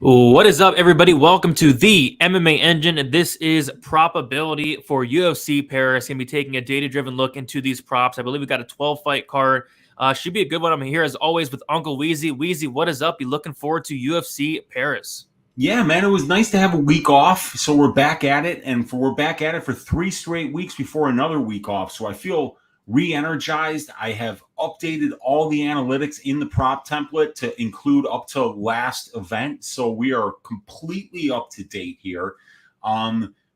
What is up, everybody? Welcome to the MMA Engine. This is probability for UFC Paris. Going to be taking a data-driven look into these props. I believe we got a 12-fight card. Should be a good one. I'm here, as always, with Uncle Weezy. Weezy, what is up? You looking forward to UFC Paris? Yeah, man, it was nice to have a week off. So we're back at it, and we're back at it for 3 straight weeks before another week off. So I feel re-energized. I have updated all the analytics in the prop template to include up to last event. So we are completely up to date here.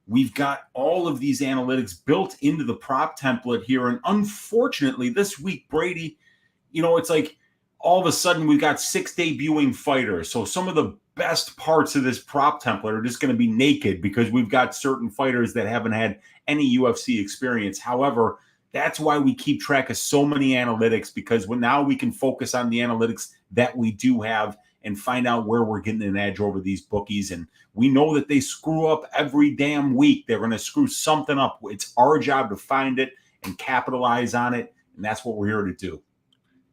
We've got all of these analytics built into the prop template here. And unfortunately, this week, Brady, it's like all of a sudden we've got 6 debuting fighters. So some of the best parts of this prop template are just going to be naked because we've got certain fighters that haven't had any UFC experience. However, that's why we keep track of so many analytics, because now we can focus on the analytics that we do have and find out where we're getting an edge over these bookies. And we know that they screw up every damn week. They're going to screw something up. It's our job to find it and capitalize on it. And that's what we're here to do.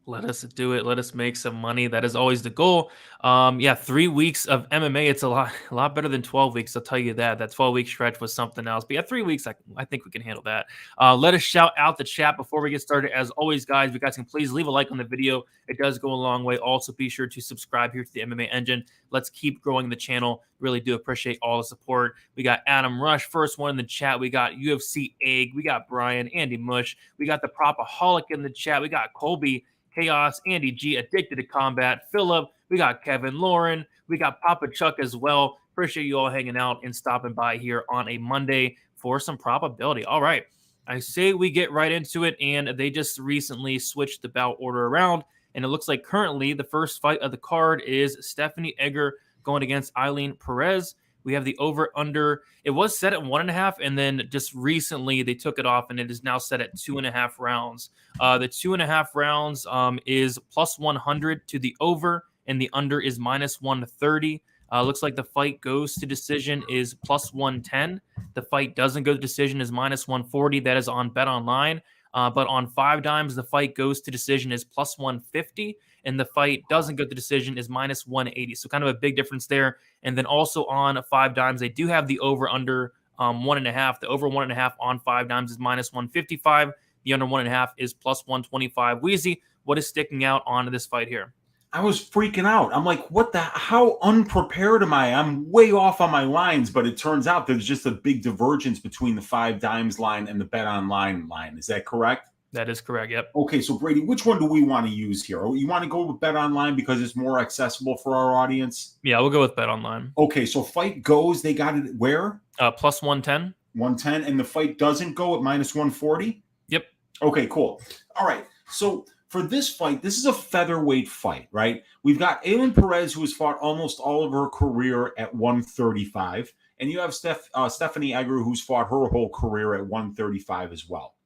Let us do it. Let us make some money. That is always the goal. 3 weeks of MMA. It's a lot better than 12 weeks. I'll tell you that. That 12-week stretch was something else. But 3 weeks, I think we can handle that. Let us shout out the chat before we get started. As always, guys, you guys can please leave a like on the video. It does go a long way. Also, be sure to subscribe here to the MMA Engine. Let's keep growing the channel. Really do appreciate all the support. We got Adam Rush, first one in the chat. We got UFC Egg. We got Brian, Andy Mush. We got the Propaholic in the chat. We got Colby, Chaos, Andy G, Addicted to Combat, Philip, we got Kevin Lauren, we got Papa Chuck as well. Appreciate you all hanging out and stopping by here on a Monday for some probability. All right, I say we get right into it, and they just recently switched the bout order around, and it looks like currently the first fight of the card is Stephanie Egger going against Eileen Perez. We have the over-under. It was set at 1.5, and then just recently they took it off, and it is now set at 2.5 rounds. The 2.5 rounds is plus 100 to the over, and the under is minus 130. Looks like the fight goes to decision is plus 110. The fight doesn't go to decision is minus 140. That is on Bet Online. But on 5 dimes, the fight goes to decision is plus 150, and the fight doesn't go to decision is minus 180. So kind of a big difference there. And then also on 5 dimes, they do have the over under 1.5. The over 1.5 on 5 dimes is minus 155. The under 1.5 is plus 125. Weezy, what is sticking out on this fight here? I was freaking out. I'm like, how unprepared am I? I'm way off on my lines, but it turns out there's just a big divergence between the 5 dimes line and the Bet Online line. Is that correct? That is correct, yep. Okay, so Brady, which one do we want to use here? You want to go with Bet Online because it's more accessible for our audience? Yeah, we'll go with Bet Online. Okay, so fight goes, they got it where? Plus 110. 110, and the fight doesn't go at minus 140? Yep. Okay, cool. All right, so for this fight, this is a featherweight fight, right? We've got Eileen Perez, who has fought almost all of her career at 135, and you have Stephanie Egger, who's fought her whole career at 135 as well.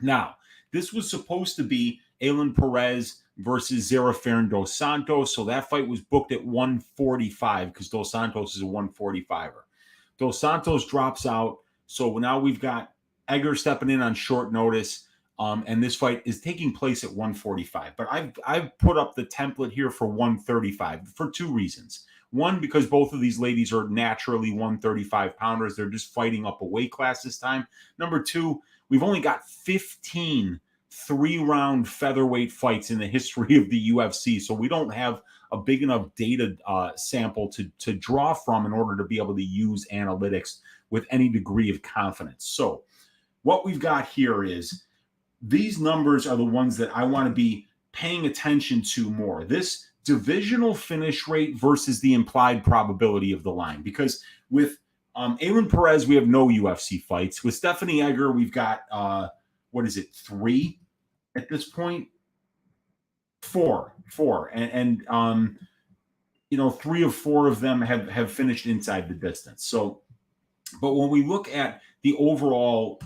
Now, this was supposed to be Eileen Perez versus Zerafern Dos Santos, so that fight was booked at 145 because Dos Santos is a 145er. Dos Santos drops out, so now we've got Egger stepping in on short notice. And this fight is taking place at 145. But I've put up the template here for 135 for 2 reasons. One, because both of these ladies are naturally 135 pounders. They're just fighting up a weight class this time. Number 2, we've only got 15 3-round featherweight fights in the history of the UFC. So we don't have a big enough data sample to draw from in order to be able to use analytics with any degree of confidence. So what we've got here is these numbers are the ones that I want to be paying attention to more. This divisional finish rate versus the implied probability of the line. Because with Eileen Perez, we have no UFC fights. With Stephanie Egger, we've got, 3 at this point? 4. And 3 of 4 of them have finished inside the distance. So, but when we look at the overall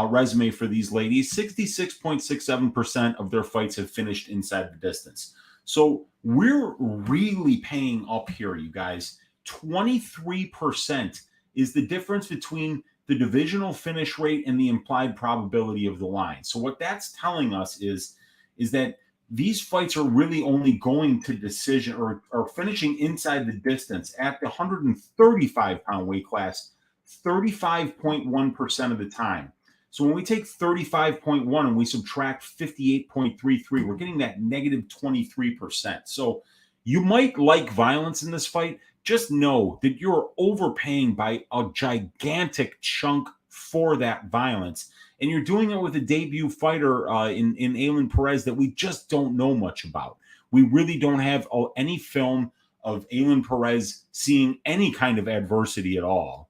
resume for these ladies, 66.67% of their fights have finished inside the distance. So we're really paying up here, you guys. 23% is the difference between the divisional finish rate and the implied probability of the line. So what that's telling us is that these fights are really only going to decision or finishing inside the distance at the 135-pound weight class 35.1% of the time. So when we take 35.1 and we subtract 58.33, we're getting that negative 23%. So you might like violence in this fight. Just know that you're overpaying by a gigantic chunk for that violence. And you're doing it with a debut fighter in Ailin Perez that we just don't know much about. We really don't have any film of Ailin Perez seeing any kind of adversity at all.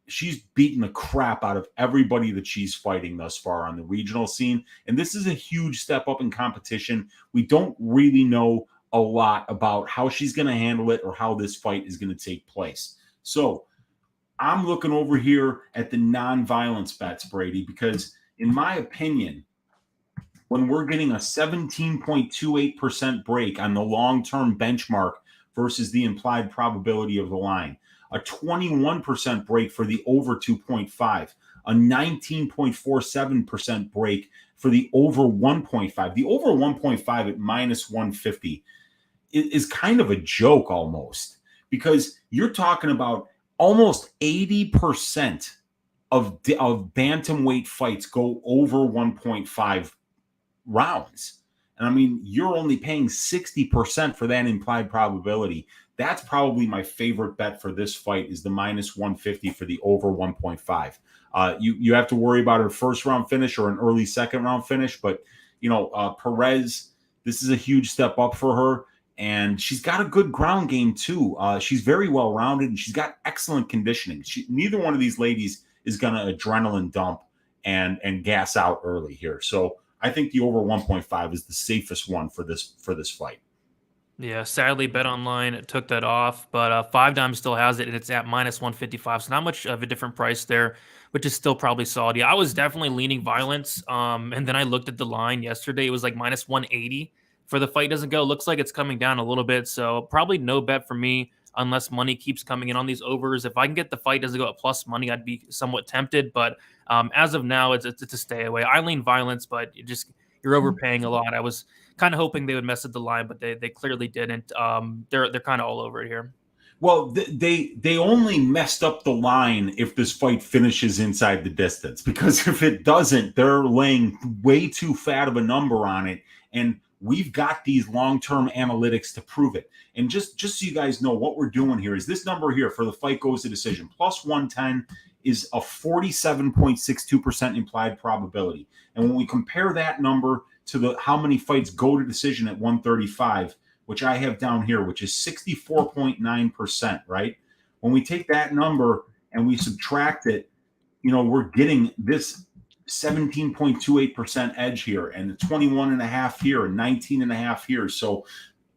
She's beaten the crap out of everybody that she's fighting thus far on the regional scene. And this is a huge step up in competition. We don't really know a lot about how she's going to handle it or how this fight is going to take place. So I'm looking over here at the non-violence bets, Brady, because in my opinion, when we're getting a 17.28% break on the long-term benchmark versus the implied probability of the line, a 21% break for the over 2.5, a 19.47% break for the over 1.5. The over 1.5 at minus 150 is kind of a joke almost, because you're talking about almost 80% of bantamweight fights go over 1.5 rounds. And I mean, you're only paying 60% for that implied probability. That's probably my favorite bet for this fight, is the minus 150 for the over 1.5. You have to worry about a first round finish or an early second round finish, but Perez, this is a huge step up for her. And she's got a good ground game too. She's very well rounded, and she's got excellent conditioning. Neither one of these ladies is going to adrenaline dump and gas out early here. So I think the over 1.5 is the safest one for this fight. Yeah, sadly, Bet Online took that off, but Five Dime still has it, and it's at minus 155. So not much of a different price there, which is still probably solid. Yeah, I was definitely leaning violence. And then I looked at the line yesterday; it was like minus 180 for the fight. Doesn't go. Looks like it's coming down a little bit. So probably no bet for me unless money keeps coming in on these overs. If I can get the fight doesn't go at plus money, I'd be somewhat tempted. But as of now, it's a stay away. I lean violence, but you're overpaying a lot. I was kind of hoping they would mess with the line, but they clearly didn't. They're kind of all over it here. Well, they only messed up the line if this fight finishes inside the distance, because if it doesn't, they're laying way too fat of a number on it, and we've got these long-term analytics to prove it. And just so you guys know, what we're doing here is this number here for the fight goes to decision plus 110 is a 47.62% implied probability. And when we compare that number to how many fights go to decision at 135, which I have down here, which is 64.9%, right? When we take that number and we subtract it, we're getting this 17.28% edge here, and the 21.5 here, and 19.5 here. So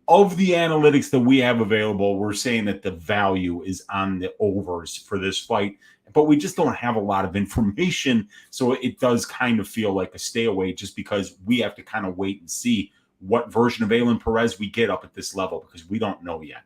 of the analytics that we have available, we're saying that the value is on the overs for this fight, but we just don't have a lot of information. So it does kind of feel like a stay away, just because we have to kind of wait and see what version of Ailin Perez we get up at this level, because we don't know yet.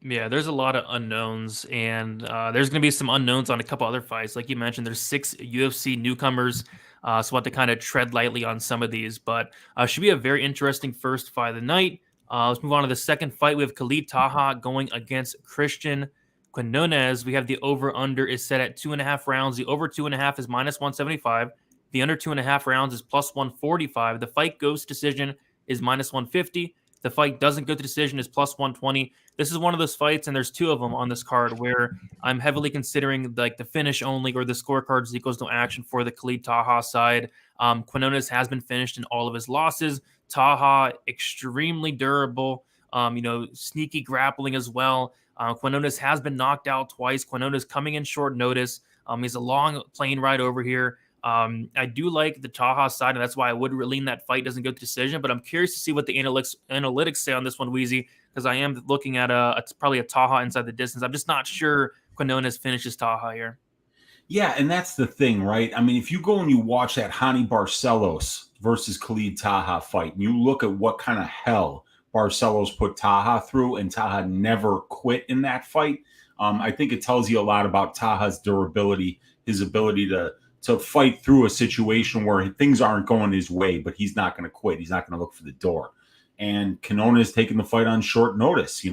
Yeah, there's a lot of unknowns, and there's going to be some unknowns on a couple other fights. Like you mentioned, there's 6 UFC newcomers, so we'll have to kind of tread lightly on some of these. But should be a very interesting first fight of the night. Let's move on to the second fight. We have Khalid Taha going against Christian Quinones. We have the over-under is set at 2.5 rounds. The over 2.5 is minus 175. The under 2.5 rounds is plus 145. The fight goes to decision is minus 150. The fight doesn't go to decision is plus 120. This is one of those fights, and there's 2 of them on this card, where I'm heavily considering like the finish only or the scorecards equals no action for the Khalid Taha side. Quinones has been finished in all of his losses. Taha, extremely durable, sneaky grappling as well. Quinones has been knocked out twice. Quinones coming in short notice. He's a long plane ride over here. I do like the Taha side, and that's why I would lean that fight doesn't go to decision. But I'm curious to see what the analytics say on this one, Weezy, because I am looking at it's probably a Taha inside the distance. I'm just not sure Quinones finishes Taha here. Yeah, and that's the thing, right? I mean, if you go and you watch that Hani Barcelos versus Khalid Taha fight, and you look at what kind of hell Barcelos put Taha through, and Taha never quit in that fight, I think it tells you a lot about Taha's durability, his ability to to fight through a situation where things aren't going his way, but he's not going to quit. He's not going to look for the door. And Quinones is taking the fight on short notice,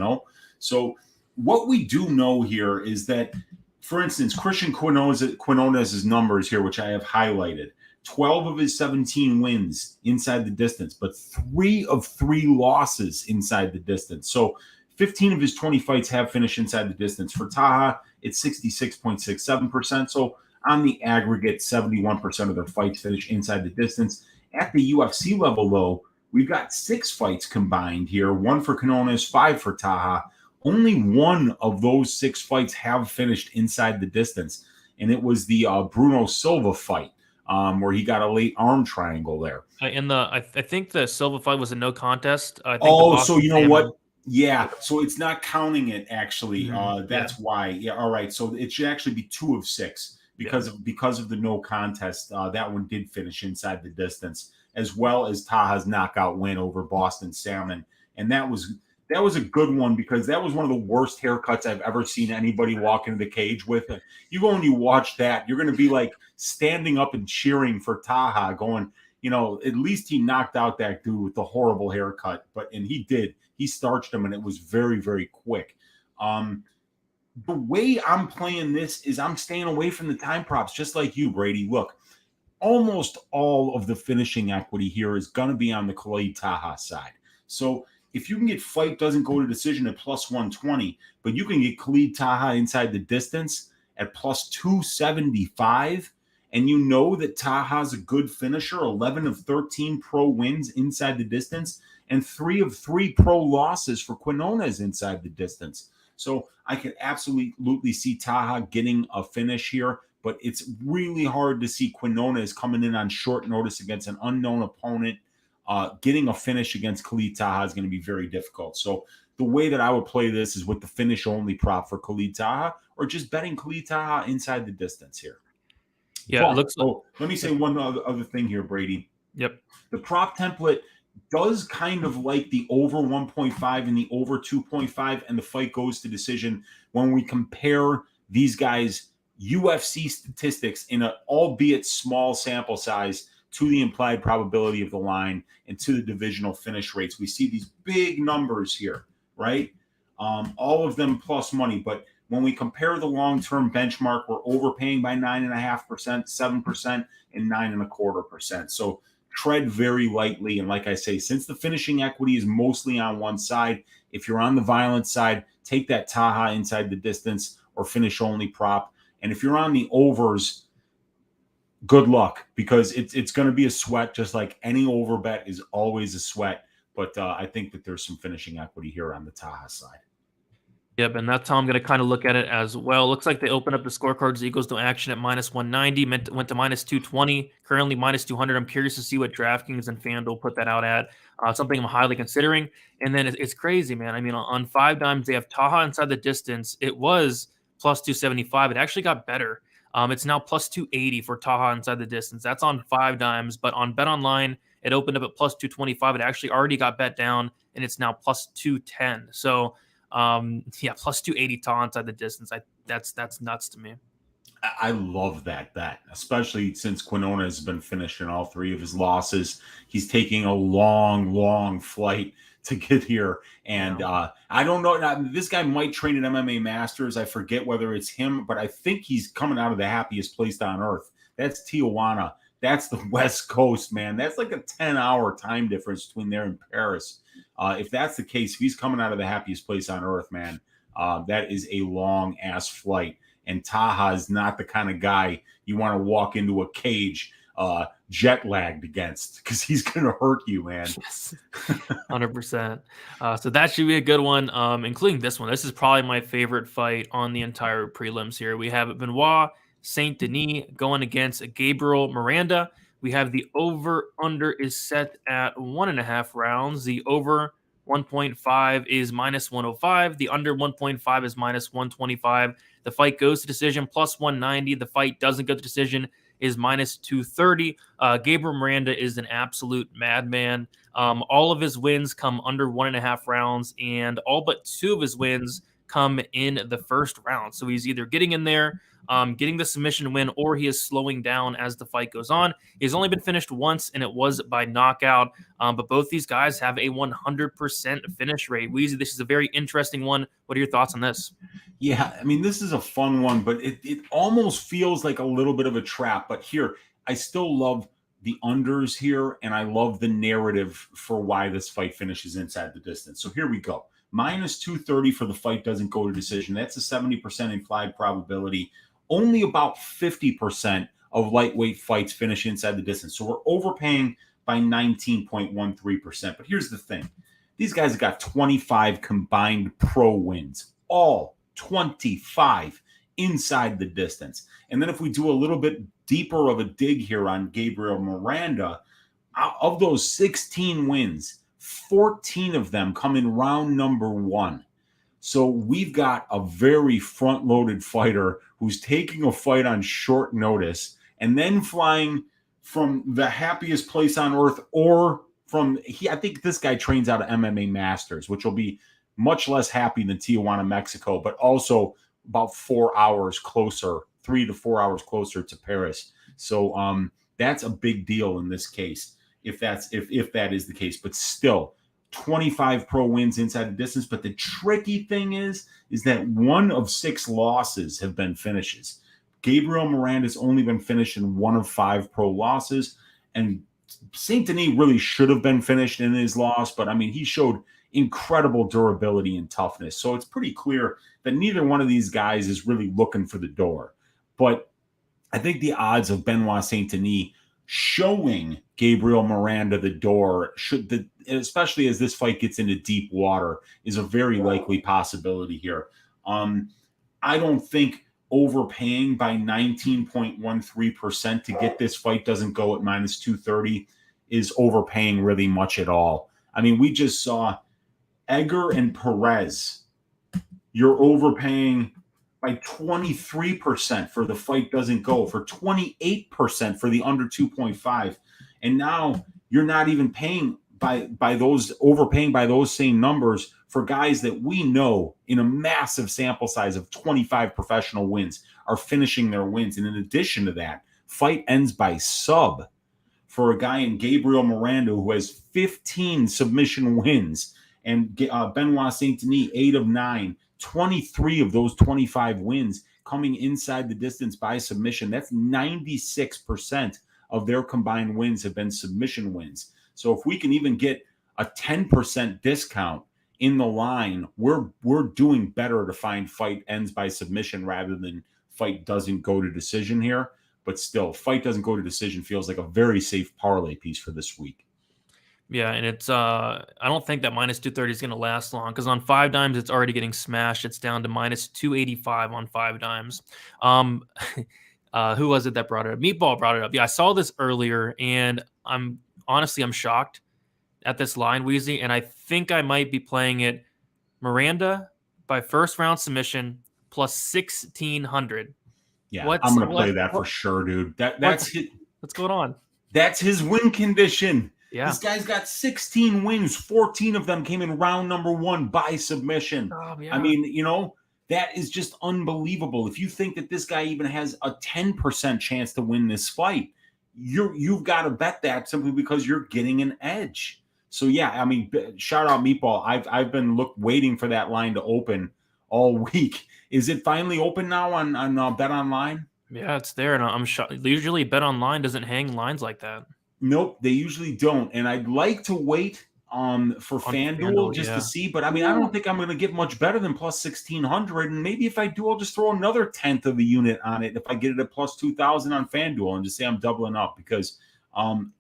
So what we do know here is that, for instance, Christian Quinones' numbers here, which I have highlighted, 12 of his 17 wins inside the distance, but 3 of 3 losses inside the distance. So 15 of his 20 fights have finished inside the distance. For Taha, it's 66.67%. So on the aggregate, 71% of their fights finish inside the distance. At the UFC level, though, we've got 6 fights combined here, 1 for Quinones, 5 for Taha. Only 1 of those 6 fights have finished inside the distance, and it was the Bruno Silva fight where he got a late arm triangle there. I think the Silva fight was a no contest. I think so you know what? Yeah, so it's not counting it actually. That's why. Yeah, all right. So it should actually be 2 of 6 because of the no contest. That one did finish inside the distance, as well as Taha's knockout win over Boston Salmon, and that was a good one because that was one of the worst haircuts I've ever seen anybody walk into the cage with. You go and you watch that, you're going to be like standing up and cheering for Taha, going, at least he knocked out that dude with the horrible haircut. And he did. He starched him, and it was very, very quick. The way I'm playing this is I'm staying away from the time props, just like you, Brady. Look, almost all of the finishing equity here is going to be on the Khalid Taha side. So if you can get fight doesn't go to decision at plus 120, but you can get Khalid Taha inside the distance at plus 275, and you know that Taha's a good finisher, 11 of 13 pro wins inside the distance, and 3 of 3 pro losses for Quinones inside the distance. So I could absolutely see Taha getting a finish here, but it's really hard to see Quinones coming in on short notice against an unknown opponent. Getting a finish against Khalid Taha is going to be very difficult. So the way that I would play this is with the finish only prop for Khalid Taha, or just betting Khalid Taha inside the distance here. Yeah, it looks like. Let me say one other thing here, Brady. Yep. The prop template does kind of like the over 1.5 and the over 2.5, and the fight goes to decision when we compare these guys' UFC statistics in an albeit small sample size to the implied probability of the line and to the divisional finish rates. We see these big numbers here, right? All of them plus money. But when we compare the long-term benchmark, we're overpaying by 9.5%, 7%, and 9.25%. So tread very lightly. And like I say, since the finishing equity is mostly on one side, if you're on the violent side, take that Taha inside the distance or finish only prop. And if you're on the overs, good luck, because it's going to be a sweat, just like any over bet is always a sweat. But I think that there's some finishing equity here on the Taha side. Yep, and that's how I'm going to kind of look at it as well. Looks like they opened up the scorecards. Eagles no action at minus 190, went to minus 220, currently minus 200. I'm curious to see what DraftKings and FanDuel put that out at. Something I'm highly considering. And then it's crazy, man. I mean, on 5 dimes, they have Taha inside the distance. It was plus 275. It actually got better. It's now plus 280 for Taha inside the distance. That's on 5 dimes, but on BetOnline, it opened up at plus 225. It actually already got bet down, and it's now plus 210. So, plus 280 Taha inside the distance. That's nuts to me. I love that bet, especially since Quinones has been finished in all 3 of his losses. He's taking a long, long flight to get here. And I don't know. Now, this guy might train at MMA Masters. I forget whether it's him, but I think he's coming out of the happiest place on earth. That's Tijuana. That's the West Coast, man. That's like a 10-hour time difference between there and Paris. If that's the case, if he's coming out of the happiest place on earth, man, that is a long-ass flight. And Taha is not the kind of guy you want to walk into a cage jet lagged against, because he's going to hurt you, man. 100%. So that should be a good one, including this one. This is probably my favorite fight on the entire prelims here. We have Benoit Saint Denis going against Gabriel Miranda. We have the over-under is set at 1.5 rounds. The over 1.5 is minus 105. The under 1.5 is minus 125. The fight goes to decision plus 190. The fight doesn't go to decision is minus 230. Gabriel Miranda is an absolute madman. All of his wins come under 1.5 rounds, and all but 2 of his wins come in the first round. So he's either getting in there getting the submission win, or he is slowing down as the fight goes on. He's only been finished once, and it was by knockout. But both these guys have a 100% finish rate. Weezy, this is a very interesting one. What are your thoughts on this? Yeah, I mean, this is a fun one, but it almost feels like a little bit of a trap. But here, I still love the unders here, and I love the narrative for why this fight finishes inside the distance. So here we go. Minus 230 for the fight doesn't go to decision. That's a 70% implied probability. Only about 50% of lightweight fights finish inside the distance. So we're overpaying by 19.13%. But here's the thing. These guys have got 25 combined pro wins. All 25 inside the distance. And then if we do a little bit deeper of a dig here on Gabriel Miranda, of those 16 wins, 14 of them come in round number 1. So we've got a very front-loaded fighter who's taking a fight on short notice and then flying from the happiest place on earth, or I think this guy trains out of MMA Masters, which will be much less happy than Tijuana, Mexico, but also about 4 hours closer, 3 to 4 hours closer to Paris. So that's a big deal in this case, if that is the case. But still, 25 pro wins inside the distance. But the tricky thing is that 1 of 6 losses have been finishes. Gabriel Miranda's only been finished in 1 of 5 pro losses, and Saint Denis really should have been finished in his loss, but I mean, he showed incredible durability and toughness. So it's pretty clear that neither one of these guys is really looking for the door. But I think the odds of Benoit Saint Denis showing Gabriel Miranda the door, especially as this fight gets into deep water, is a very likely possibility here. I don't think overpaying by 19.13% to get this fight doesn't go at minus 230 is overpaying really much at all. I mean, we just saw Egger and Perez. You're overpaying by 23% for the fight doesn't go, for 28% for the under 2.5. And now you're not even paying overpaying by those same numbers for guys that we know in a massive sample size of 25 professional wins are finishing their wins. And in addition to that, fight ends by sub for a guy in Gabriel Miranda who has 15 submission wins, and Benoit Saint Denis 8 of 9, 23 of those 25 wins coming inside the distance by submission. That's 96% of their combined wins have been submission wins. So if we can even get a 10% discount in the line, we're doing better to find fight ends by submission rather than fight doesn't go to decision here. But still, fight doesn't go to decision feels like a very safe parlay piece for this week. Yeah, and it's I don't think that minus 230 is going to last long, because on 5 dimes it's already getting smashed. It's down to minus 285 on 5 dimes. Who was it that brought it up? Meatball brought it up. Yeah, I saw this earlier, and I'm shocked at this line, Weezy, and I think I might be playing it Miranda by first round submission plus 1,600. Yeah, I'm going to play that for sure, dude. What's going on? That's his win condition. Yeah. This guy's got 16 wins. 14 of them came in round number 1 by submission. Oh, yeah. I mean, that is just unbelievable. If you think that this guy even has a 10% chance to win this fight, you've got to bet that simply because you're getting an edge. So yeah, I memean, shout out Meatball. I've been waiting for that line to open all week. Is it finally open now on Bet Online? Yeah, it's there, and I'm shocked. Usually Bet Online doesn't hang lines like that. Nope, they usually don't. And I'd like to wait for FanDuel just to see, but I mean, I don't think I'm going to get much better than plus 1,600. And maybe if I do, I'll just throw another 1/10 of a unit on it if I get it at plus 2,000 on FanDuel and just say I'm doubling up, because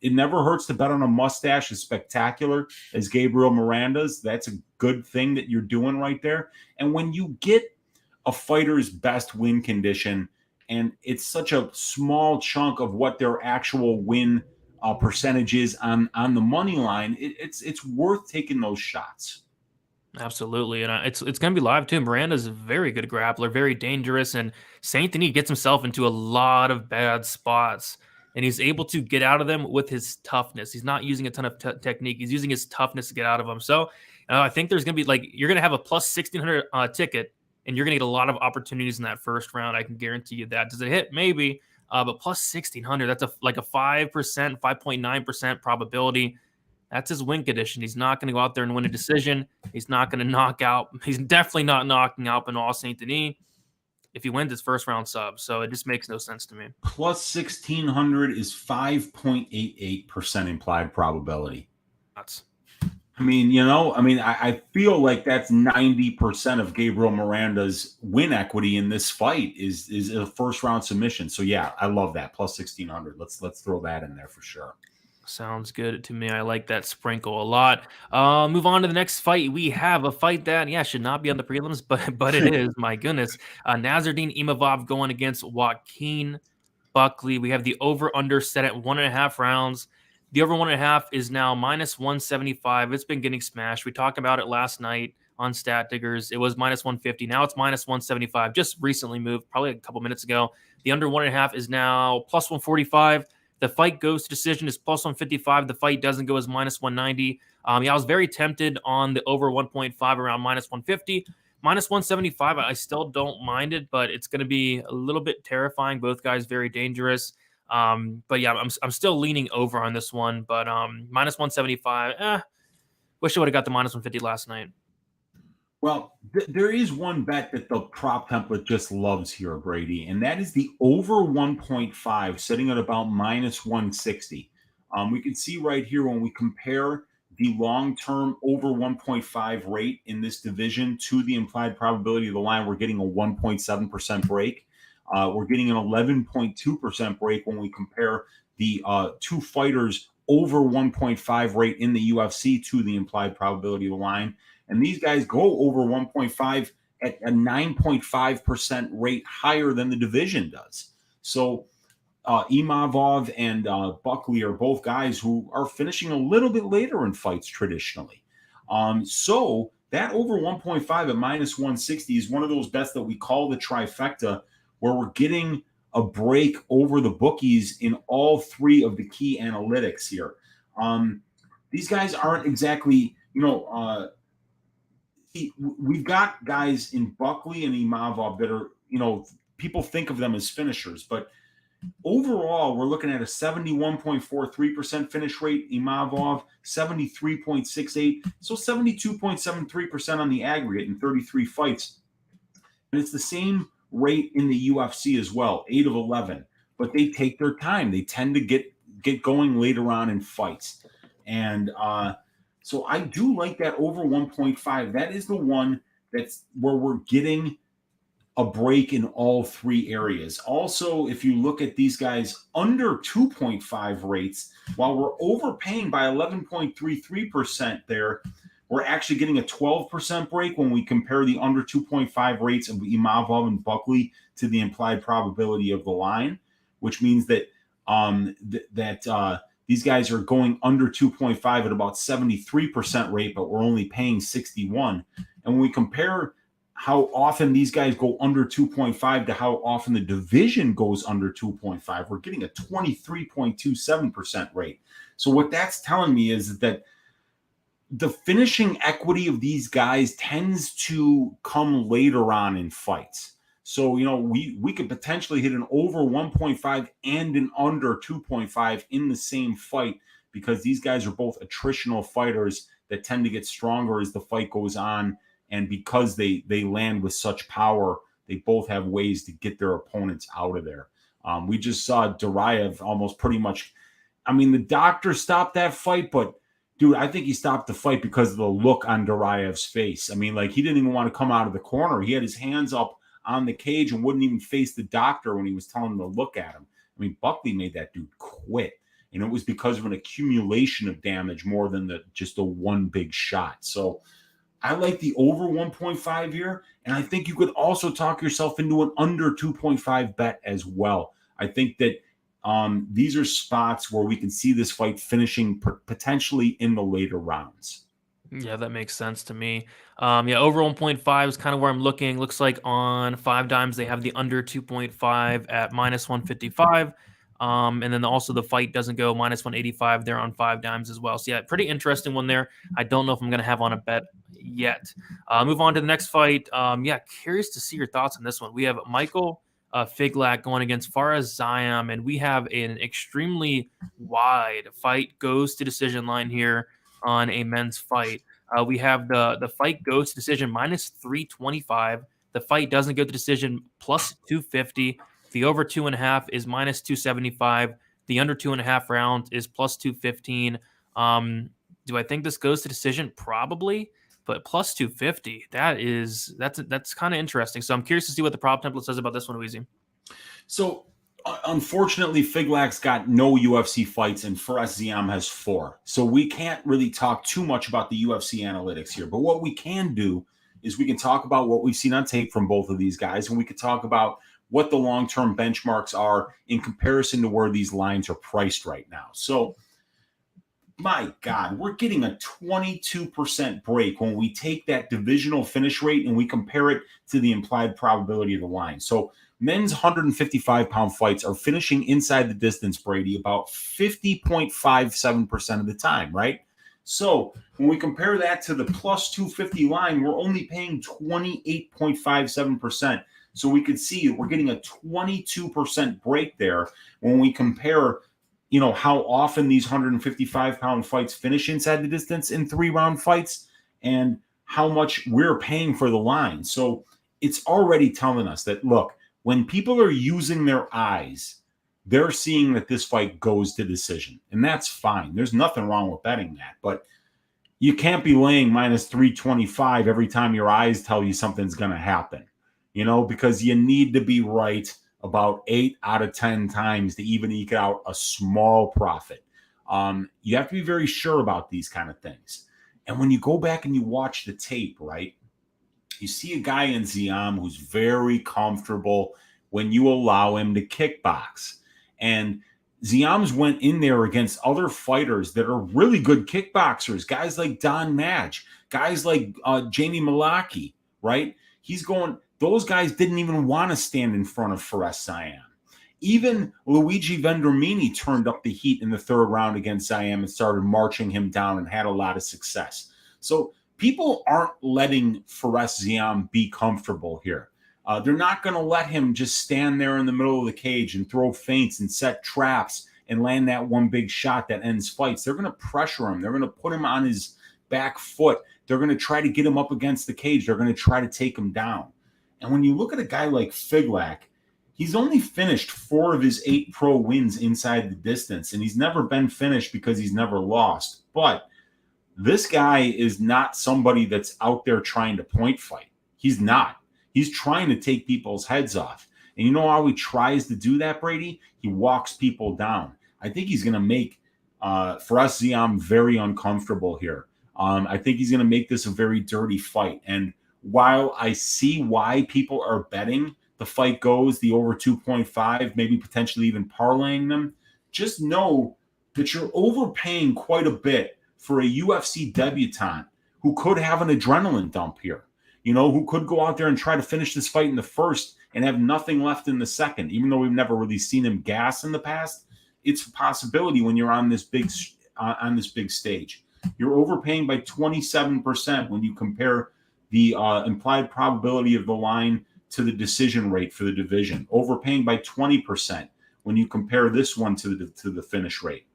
it never hurts to bet on a mustache as spectacular as Gabriel Miranda's. That's a good thing that you're doing right there. And when you get a fighter's best win condition, and it's such a small chunk of what their actual win percentages on the money line, it's worth taking those shots. Absolutely, and it's going to be live too. Miranda's a very good grappler, very dangerous, and Saint Denis gets himself into a lot of bad spots, and he's able to get out of them with his toughness. He's not using a ton of technique; he's using his toughness to get out of them. So I think there's going to be you're going to have a plus 1,600 ticket, and you're going to get a lot of opportunities in that first round. I can guarantee you that. Does it hit? Maybe. But plus 1,600, that's like a 5%, 5.9% probability. That's his win condition. He's not going to go out there and win a decision. He's not going to knock out. He's definitely not knocking out Benoit Saint Denis if he wins his first round sub. So it just makes no sense to me. Plus 1,600 is 5.88% implied probability. That's. I mean, I feel like that's 90% of Gabriel Miranda's win equity in this fight is a first round submission. So yeah, I love that. Plus 1,600. Let's throw that in there for sure. Sounds good to me. I like that sprinkle a lot. Move on to the next fight. We have a fight that, should not be on the prelims, but it is. My goodness. Nasruddin Imavov going against Joaquin Buckley. We have the over-under set at 1.5 rounds. The over 1.5 is now minus 175. It's been getting smashed. We talked about it last night on Stat Diggers. It was minus 150. Now it's minus 175. Just recently moved, probably a couple minutes ago. The under 1.5 is now plus 145. The fight goes to decision is plus 155. The fight doesn't go as minus 190. I was very tempted on the over 1.5 around minus 150. Minus 175, I still don't mind it, but it's going to be a little bit terrifying. Both guys very dangerous. But yeah, I'm still leaning over on this one. But minus 175, wish I would have got the minus 150 last night. Well, there is one bet that the prop template just loves here, Brady, and that is the over 1.5 sitting at about minus 160. We can see right here when we compare the long-term over 1.5 rate in this division to the implied probability of the line, we're getting a 1.7% break. We're getting an 11.2% break when we compare the two fighters over 1.5 rate in the UFC to the implied probability of the line. And these guys go over 1.5 at a 9.5% rate higher than the division does. So Imavov and Buckley are both guys who are finishing a little bit later in fights traditionally. So that over 1.5 at minus 160 is one of those bets that we call the trifecta, where we're getting a break over the bookies in all three of the key analytics here. These guys aren't exactly, we've got guys in Buckley and Imavov that are, people think of them as finishers, but overall, we're looking at a 71.43% finish rate. Imavov, 73.68. So 72.73% on the aggregate in 33 fights. And it's the same rate in the UFC as well, 8 of 11. But they take their time. They tend to get going later on in fights. And so I do like that over 1.5. That is the one that's where we're getting a break in all three areas. Also, if you look at these guys under 2.5 rates, while we're overpaying by 11.33% there, we're actually getting a 12% break when we compare the under 2.5 rates of Imavov and Buckley to the implied probability of the line, which means that these guys are going under 2.5 at about 73% rate, but we're only paying 61. And when we compare how often these guys go under 2.5 to how often the division goes under 2.5, we're getting a 23.27% rate. So what that's telling me is that the finishing equity of these guys tends to come later on in fights. So, we could potentially hit an over 1.5 and an under 2.5 in the same fight, because these guys are both attritional fighters that tend to get stronger as the fight goes on. And because they land with such power, they both have ways to get their opponents out of there. We just saw Duraev almost pretty much. I mean, the doctor stopped that fight, but dude, I think he stopped the fight because of the look on Duraev's face. I mean, like, he didn't even want to come out of the corner. He had his hands up on the cage and wouldn't even face the doctor when he was telling him to look at him. I mean, Buckley made that dude quit. And it was because of an accumulation of damage more than just the one big shot. So I like the over 1.5 here. And I think you could also talk yourself into an under 2.5 bet as well. I think that these are spots where we can see this fight finishing potentially in the later rounds. Yeah, that makes sense to me. Over 1.5 is kind of where I'm looking. Looks like on 5 dimes they have the under 2.5 at minus 155. And then also the fight doesn't go minus 185. They're on 5 dimes as well. So yeah, pretty interesting one there. I don't know if I'm going to have on a bet yet. Move on to the next fight. Yeah, curious to see your thoughts on this one. We have Michael Figlak going against Faraz Ziam, and we have an extremely wide fight goes to decision line here on a men's fight. We have the fight goes to decision minus 325. The fight doesn't go to decision plus 250. The over 2.5 is minus 275. The under 2.5 rounds is plus 215. Do I think this goes to decision? Probably, but plus 250. That's kind of interesting. So I'm curious to see what the prop template says about this one, Weezy. So unfortunately, Figlak's got no UFC fights, and Faraz Ziam has 4. So we can't really talk too much about the UFC analytics here. But what we can do is we can talk about what we've seen on tape from both of these guys, and we could talk about what the long-term benchmarks are in comparison to where these lines are priced right now. So, my God, we're getting a 22% break when we take that divisional finish rate and we compare it to the implied probability of the line. So, men's 155-pound fights are finishing inside the distance, Brady, about 50.57% of the time, right? So, when we compare that to the plus 250 line, we're only paying 28.57%. So we could see we're getting a 22% break there when we compare, how often these 155-pound fights finish inside the distance in 3-round fights and how much we're paying for the line. So it's already telling us that, look, when people are using their eyes, they're seeing that this fight goes to decision. And that's fine. There's nothing wrong with betting that. But you can't be laying minus 325 every time your eyes tell you something's going to happen. Because you need to be right about 8 out of 10 times to even eke out a small profit. You have to be very sure about these kind of things. And when you go back and you watch the tape, right, you see a guy in Ziam who's very comfortable when you allow him to kickbox. And Ziam's went in there against other fighters that are really good kickboxers, guys like Don Madge, guys like Jamie Malaki, right? Those guys didn't even want to stand in front of Faraz Ziam. Even Luigi Vendramini turned up the heat in the 3rd round against Ziam and started marching him down and had a lot of success. So people aren't letting Faraz Ziam be comfortable here. They're not going to let him just stand there in the middle of the cage and throw feints and set traps and land that one big shot that ends fights. They're going to pressure him. They're going to put him on his back foot. They're going to try to get him up against the cage. They're going to try to take him down. And when you look at a guy like Figlak, he's only finished 4 of his 8 pro wins inside the distance, and he's never been finished because he's never lost. But this guy is not somebody that's out there trying to point fight. He's not. He's trying to take people's heads off. And you know how he tries to do that, Brady? He walks people down. I think he's going to make Faraz Ziam very uncomfortable here. I think he's going to make this a very dirty fight. And while I see why people are betting the fight goes the over 2.5, maybe potentially even parlaying them, just know that you're overpaying quite a bit for a UFC debutant who could have an adrenaline dump here, who could go out there and try to finish this fight in the first and have nothing left in the second. Even though we've never really seen him gas in the past, it's a possibility when you're on this big stage. You're overpaying by 27% when you compare the implied probability of the line to the decision rate for the division, overpaying by 20% when you compare this one to the finish rate,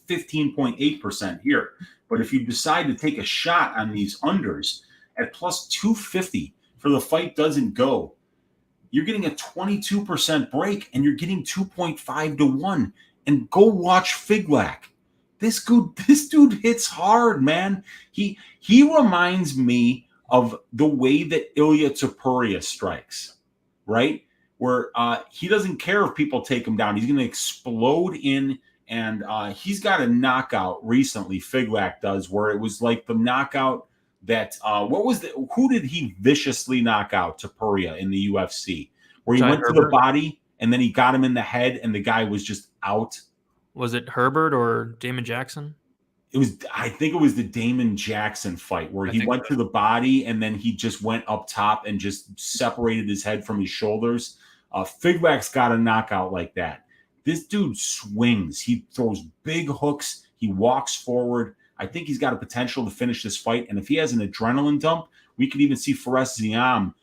15.8% here. But if you decide to take a shot on these unders at plus 250 for the fight doesn't go, you're getting a 22% break and you're getting 2.5 to 1. And go watch Figlak. This dude hits hard, man. He reminds me of the way that Ilya Topuria strikes, right? Where he doesn't care if people take him down. He's going to explode in, and he's got a knockout recently, Figlak does, where it was like the knockout that, who did he viciously knock out, Topuria, in the UFC? Where he went to the body, and then he got him in the head, and the guy was just out. Was it Herbert or Damon Jackson? I think it was the Damon Jackson fight where he went to the body and then he just went up top and just separated his head from his shoulders. Figlak's got a knockout like that. This dude swings. He throws big hooks. He walks forward. I think he's got a potential to finish this fight. And if he has an adrenaline dump, we could even see Fares Ziam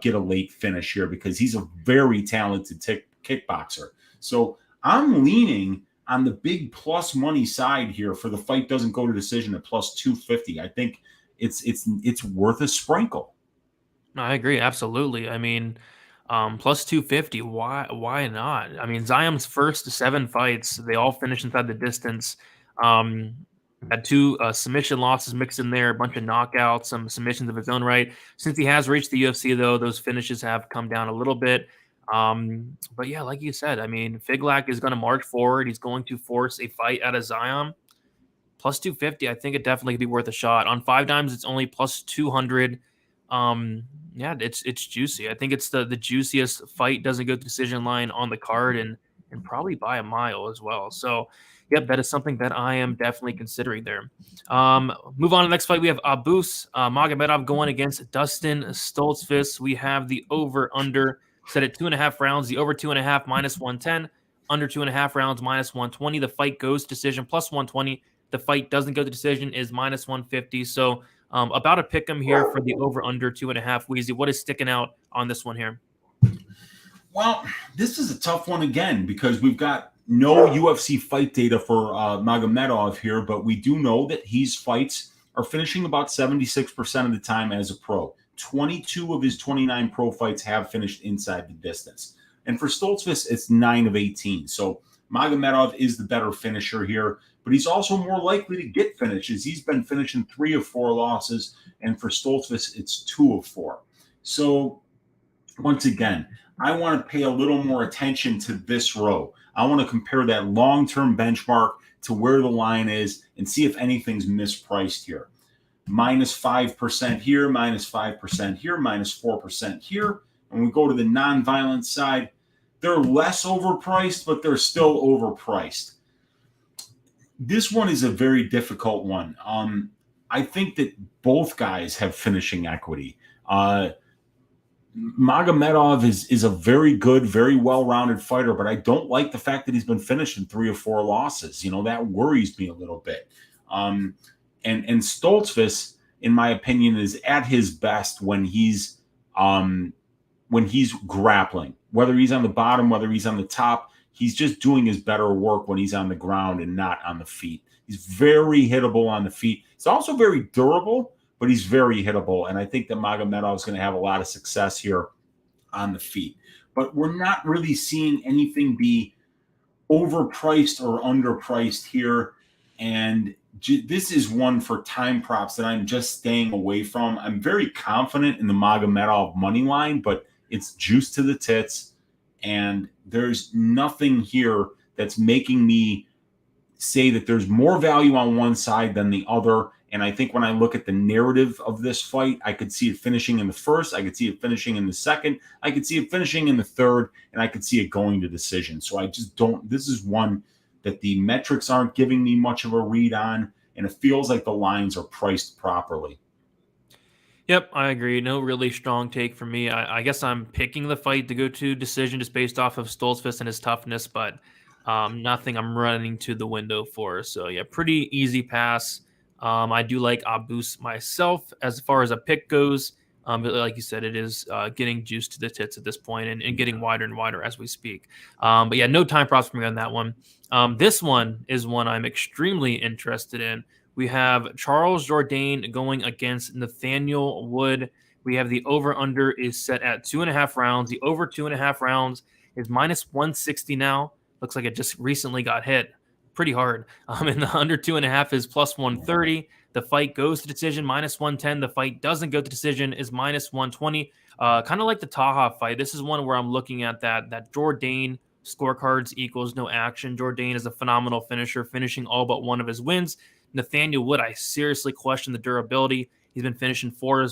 get a late finish here because he's a very talented kickboxer. So I'm leaning on the big plus money side here for the fight doesn't go to decision at plus 250. I think it's worth a sprinkle. I agree, absolutely. I mean, plus 250. Why not? I mean, Ziam's first 7 fights, they all finished inside the distance. Um, had 2 submission losses mixed in there, a bunch of knockouts, some submissions of his own right. Since he has reached the UFC, though, those finishes have come down a little bit. But yeah, like you said, I mean, Figlak is going to march forward. He's going to force a fight out of Ziam. Plus 250, I think it definitely could be worth a shot. On 5 dimes, it's only plus 200. Yeah, it's juicy. I think it's the juiciest fight doesn't go to decision line on the card and probably by a mile as well. So, yep, that is something that I am definitely considering there. Move on to the next fight. We have Abus Magomedov going against Dustin Stoltzfus. We have the over/under set at 2.5 rounds. The over 2.5 minus 110, under 2.5 rounds minus 120. The fight goes decision plus 120. The fight doesn't go to decision is minus 150. So about a pick 'em here for the over/under 2.5. Weezy, what is sticking out on this one here? Well, this is a tough one again because we've got no UFC fight data for Magomedov here, but we do know that his fights are finishing about 76% of the time as a pro. 22 of his 29 pro fights have finished inside the distance. And for Stoltzfus, it's 9 of 18. So Magomedov is the better finisher here, but he's also more likely to get finishes. He's been finishing 3 of 4 losses, and for Stoltzfus, it's 2 of 4. So once again, I want to pay a little more attention to this row. I want to compare that long-term benchmark to where the line is and see if anything's mispriced here. Minus 5% here, minus 5% here, minus 4% here. When we go to the non-violent side, they're less overpriced, but they're still overpriced. This one is a very difficult one. I think that both guys have finishing equity. Magomedov is a very good, very well-rounded fighter, but I don't like the fact that he's been finishing 3 or 4 losses. You know, that worries me a little bit. And Stoltzfus, in my opinion, is at his best when he's grappling. Whether he's on the bottom, whether he's on the top, he's just doing his better work when he's on the ground and not on the feet. He's very hittable on the feet. He's also very durable, but he's very hittable. And I think that Magomedov is going to have a lot of success here on the feet. But we're not really seeing anything be overpriced or underpriced here. And this is one for time props that I'm just staying away from. I'm very confident in the Magomedov money line, but it's juice to the tits. And there's nothing here that's making me say that there's more value on one side than the other. And I think when I look at the narrative of this fight, I could see it finishing in the first, I could see it finishing in the second, I could see it finishing in the third, and I could see it going to decision. So I just don't, this is one that the metrics aren't giving me much of a read on, and it feels like the lines are priced properly. Yep, I agree. No really strong take for me. I guess I'm picking the fight to go to decision just based off of Stoltzfus and his toughness, but nothing I'm running to the window for. So yeah, pretty easy pass. I do like Abus myself as far as a pick goes. But like you said, it is getting juice to the tits at this point and getting wider and wider as we speak. But yeah, no time props for me on that one. This one is one I'm extremely interested in. We have Charles Jourdain going against Nathaniel Wood. We have the over-under is set at 2.5 rounds. The over 2.5 rounds is minus 160 now. Looks like it just recently got hit pretty hard. And the under 2.5 is plus 130. The fight goes to decision, minus 110. The fight doesn't go to decision is minus 120. Kind of like the Taha fight. This is one where I'm looking at that Jourdain scorecards equals no action. Jourdain is a phenomenal finisher, finishing all but one of his wins. Nathaniel Wood, I seriously question the durability. He's been finishing 4 of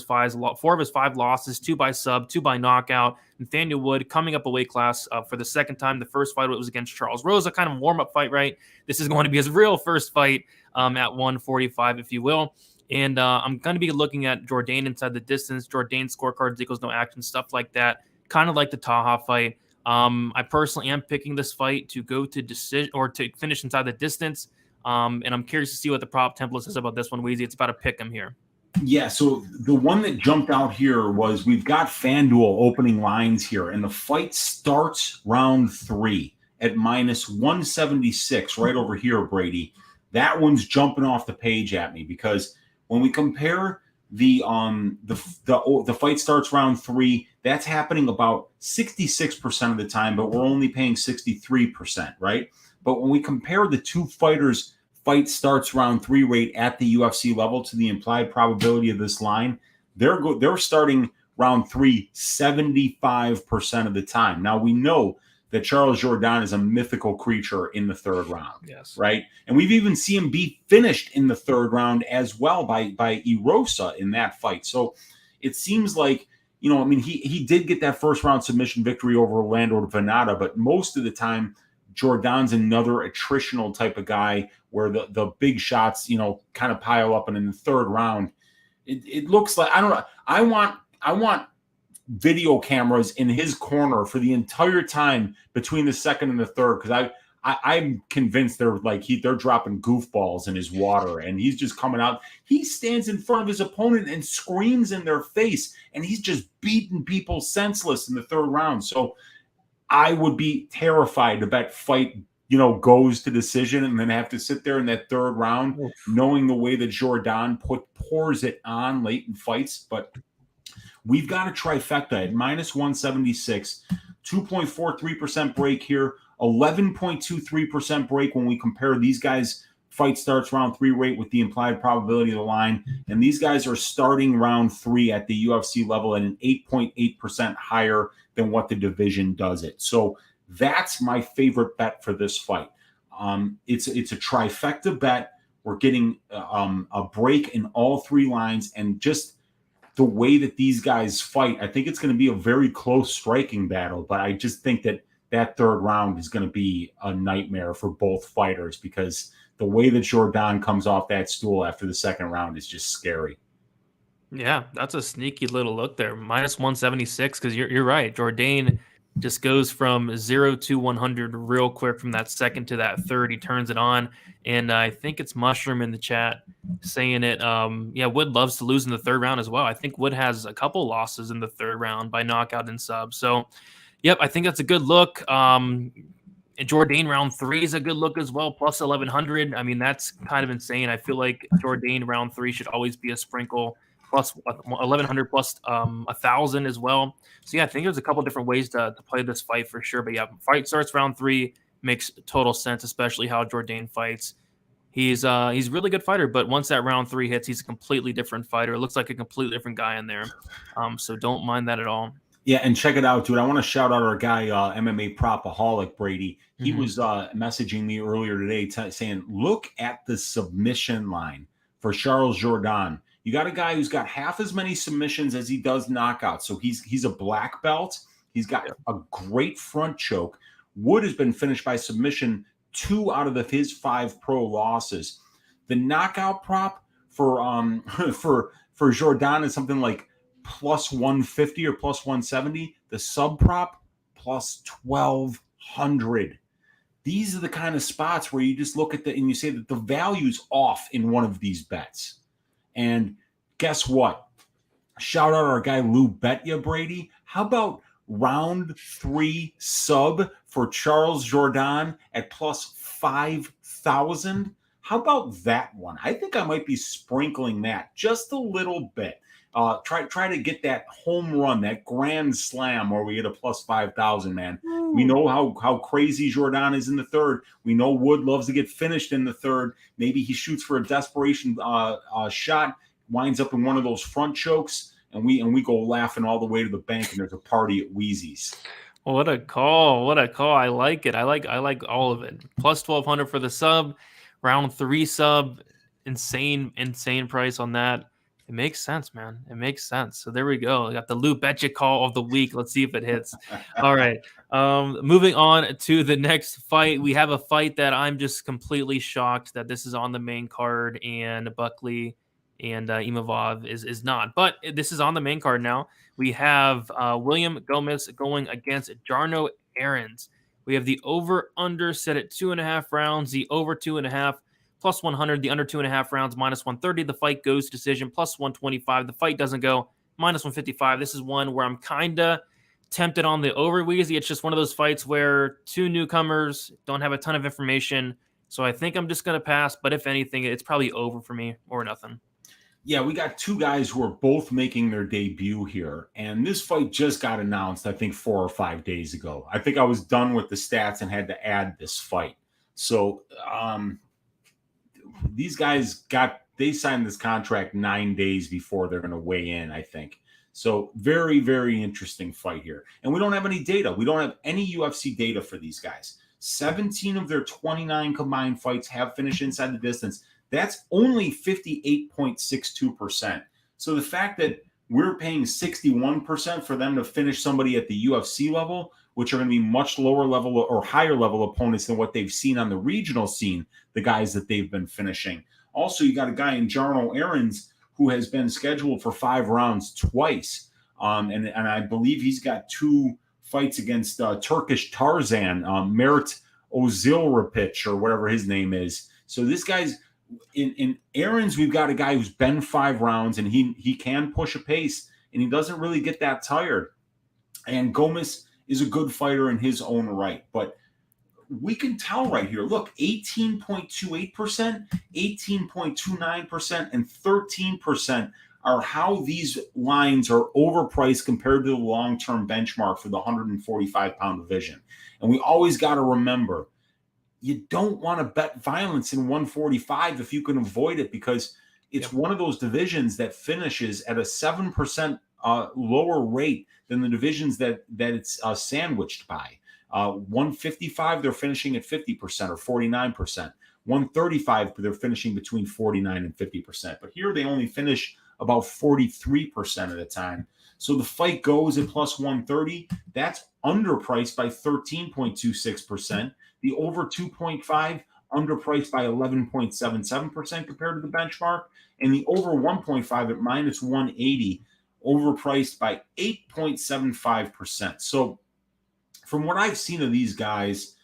his 5 losses, 2 by sub, 2 by knockout. Nathaniel Wood coming up a weight class for the second time. The first fight was against Charles Rosa, kind of warm-up fight, right? This is going to be his real first fight at 145, if you will. And I'm going to be looking at Jourdain inside the distance. Jourdain scorecards equals no action, stuff like that. Kind of like the Taha fight. I personally am picking this fight to go to decision or to finish inside the distance. And I'm curious to see what the prop template says about this one, Weezy. It's about to pick him here. Yeah, so the one that jumped out here was we've got FanDuel opening lines here, and the fight starts round 3 at -176 right over here, Brady. That one's jumping off the page at me because when we compare the fight starts round 3, that's happening about 66% of the time, but we're only paying 63%, right? But when we compare the two fighters' fight starts round 3 rate at the UFC level to the implied probability of this line, they're starting round 3 75% of the time. Now we know that Charles Jourdain is a mythical creature in the third round. Yes. Right? And we've even seen him be finished in the third round as well by Erosa in that fight. So it seems like, I mean, he did get that first round submission victory over Orlando Venata, but most of the time Jourdain's another attritional type of guy where the big shots, kind of pile up, and in the third round, it looks like, I don't know. I want video cameras in his corner for the entire time between the second and the third, because I'm convinced they're dropping goofballs in his water, and he's just coming out. He stands in front of his opponent and screams in their face, and he's just beating people senseless in the third round. So I would be terrified if that fight, goes to decision and then have to sit there in that third round, knowing the way that Jourdain pours it on late in fights. But we've got a trifecta at -176, 2.43% break here, 11.23% break when we compare these guys' fight starts round 3 rate with the implied probability of the line. And these guys are starting round 3 at the UFC level at an 8.8% higher than what the division does it. So that's my favorite bet for this fight. It's a trifecta bet. We're getting a break in all 3 lines, and just the way that these guys fight, I think it's going to be a very close striking battle. But I just think that third round is going to be a nightmare for both fighters, because the way that Jourdain comes off that stool after the second round is just scary. Yeah, that's a sneaky little look there. -176, because you're right. Jourdain just goes from 0 to 100 real quick from that second to that third. He turns it on. And I think it's Mushroom in the chat saying it. Wood loves to lose in the third round as well. I think Wood has a couple losses in the third round by knockout and sub. So, yep, I think that's a good look. And Jourdain round 3 is a good look as well, plus 1,100. I mean, that's kind of insane. I feel like Jourdain round 3 should always be a sprinkle, plus 1,100 plus 1,000 as well. So yeah, I think there's a couple different ways to play this fight for sure. But yeah, fight starts round 3 makes total sense, especially how Jourdain fights. He's a really good fighter, but once that round 3 hits, he's a completely different fighter. It looks like a completely different guy in there. So don't mind that at all. Yeah, and check it out, dude. I want to shout out our guy, MMA Propaholic Brady. He was messaging me earlier today saying, look at the submission line for Charles Jourdain. You got a guy who's got half as many submissions as he does knockouts. So he's a black belt. He's got a great front choke. Wood has been finished by submission 2 out of his 5 pro losses. The knockout prop for Jourdain is something like plus 150 or plus 170. The sub prop plus 1,200. These are the kind of spots where you just look at and you say that the value's off in one of these bets. And guess what? Shout out our guy Lou Betya, Brady. How about round 3 sub for Charles Jourdain at plus 5,000? How about that one? I think I might be sprinkling that just a little bit. Try to get that home run, that grand slam where we get a plus 5,000, man. We know how crazy Jourdain is in the third. We know Wood loves to get finished in the third. Maybe he shoots for a desperation shot, winds up in one of those front chokes, and we go laughing all the way to the bank, and there's a party at Weezy's. What a call. What a call. I like it. I like all of it. Plus 1,200 for the sub, round 3 sub, insane price on that. It makes sense, man. It makes sense. So there we go. I got the Lou Betcha call of the week. Let's see if it hits. All right. Moving on to the next fight. We have a fight that I'm just completely shocked that this is on the main card, and Buckley and Imavov is not. But this is on the main card now. We have William Gomez going against Jarno Aarons. We have the over-under set at 2.5 rounds, the over 2.5 plus 100, the under 2.5 rounds minus 130. The fight goes to decision plus 125. The fight doesn't go minus 155. This is one where I'm kind of tempted on the over, Weezy. It's just one of those fights where two newcomers don't have a ton of information. So I think I'm just going to pass. But if anything, it's probably over for me or nothing. Yeah, we got two guys who are both making their debut here. And this fight just got announced, I think, 4 or 5 days ago. I think I was done with the stats and had to add this fight. So these guys they signed this contract 9 days before they're going to weigh in, I think. So very, very interesting fight here. And we don't have any data. We don't have any UFC data for these guys. 17 of their 29 combined fights have finished inside the distance. That's only 58.62%. So the fact that we're paying 61% for them to finish somebody at the UFC level, which are going to be much lower level or higher level opponents than what they've seen on the regional scene, the guys that they've been finishing. Also, you got a guy in Jarno Aarons who has been scheduled for 5 rounds twice. And I believe he's got 2 fights against Turkish Tarzan, Merit Ozilrapic, or whatever his name is. So this guy's in Aarons, we've got a guy who's been 5 rounds, and he can push a pace, and he doesn't really get that tired. And Gomez is a good fighter in his own right. But we can tell right here, look, 18.28%, 18.29%, and 13% are how these lines are overpriced compared to the long-term benchmark for the 145-pound division. And we always got to remember, you don't want to bet violence in 145 if you can avoid it, because it's one of those divisions that finishes at a 7% lower rate than the divisions that it's sandwiched by. 155, they're finishing at 50% or 49%. 135, they're finishing between 49 and 50%. But here they only finish about 43% of the time. So the fight goes at plus 130. That's underpriced by 13.26%. The over 2.5 underpriced by 11.77% compared to the benchmark. And the over 1.5 at minus 180 overpriced by 8.75%. So from what I've seen of these guys,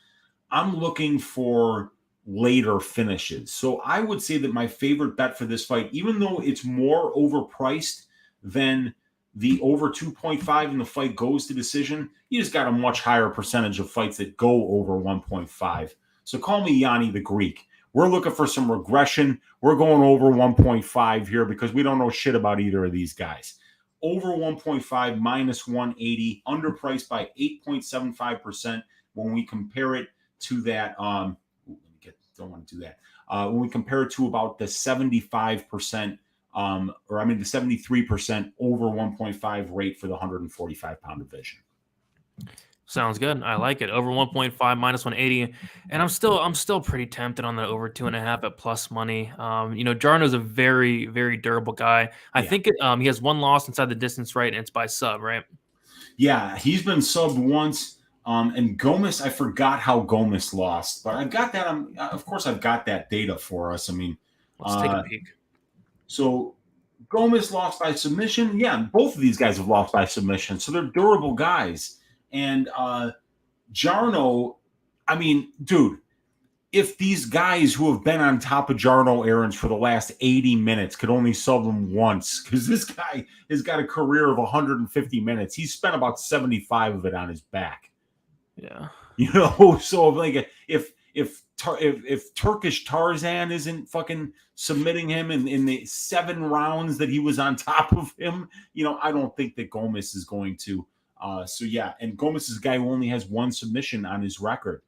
I'm looking for later finishes. So I would say that my favorite bet for this fight, even though it's more overpriced than the over 2.5 and the fight goes to decision, you just got a much higher percentage of fights that go over 1.5. So call me Yanni the Greek. We're looking for some regression. We're going over 1.5 here because we don't know shit about either of these guys. Over 1.5 minus 180, underpriced by 8.75% when we compare it to that. Don't want to do that. When we compare it to about the 75%, the 73% over 1.5 rate for the 145-pound division. Sounds good. I like it. Over 1.5 minus 180. And I'm still pretty tempted on the over 2.5 at plus money. Jarno's a very, very durable guy. I think he has 1 loss inside the distance, right? And it's by sub, right? Yeah, he's been subbed once. And Gomez, I forgot how Gomez lost, but I've got that. Of course, I've got that data for us. I mean, let's take a peek. So Gomez lost by submission. Yeah, both of these guys have lost by submission. So they're durable guys. And Jarno, I mean, dude, if these guys who have been on top of Jarno Aarons for the last 80 minutes could only sub him once, because this guy has got a career of 150 minutes. He's spent about 75 of it on his back. Yeah. So like if Turkish Tarzan isn't fucking submitting him in the 7 rounds that he was on top of him, I don't think that Gomez is going to. And Gomez is a guy who only has 1 submission on his record.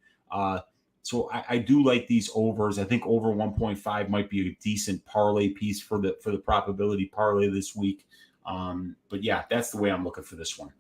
So I do like these overs. I think over 1.5 might be a decent parlay piece for the probability parlay this week. But yeah, that's the way I'm looking for this one.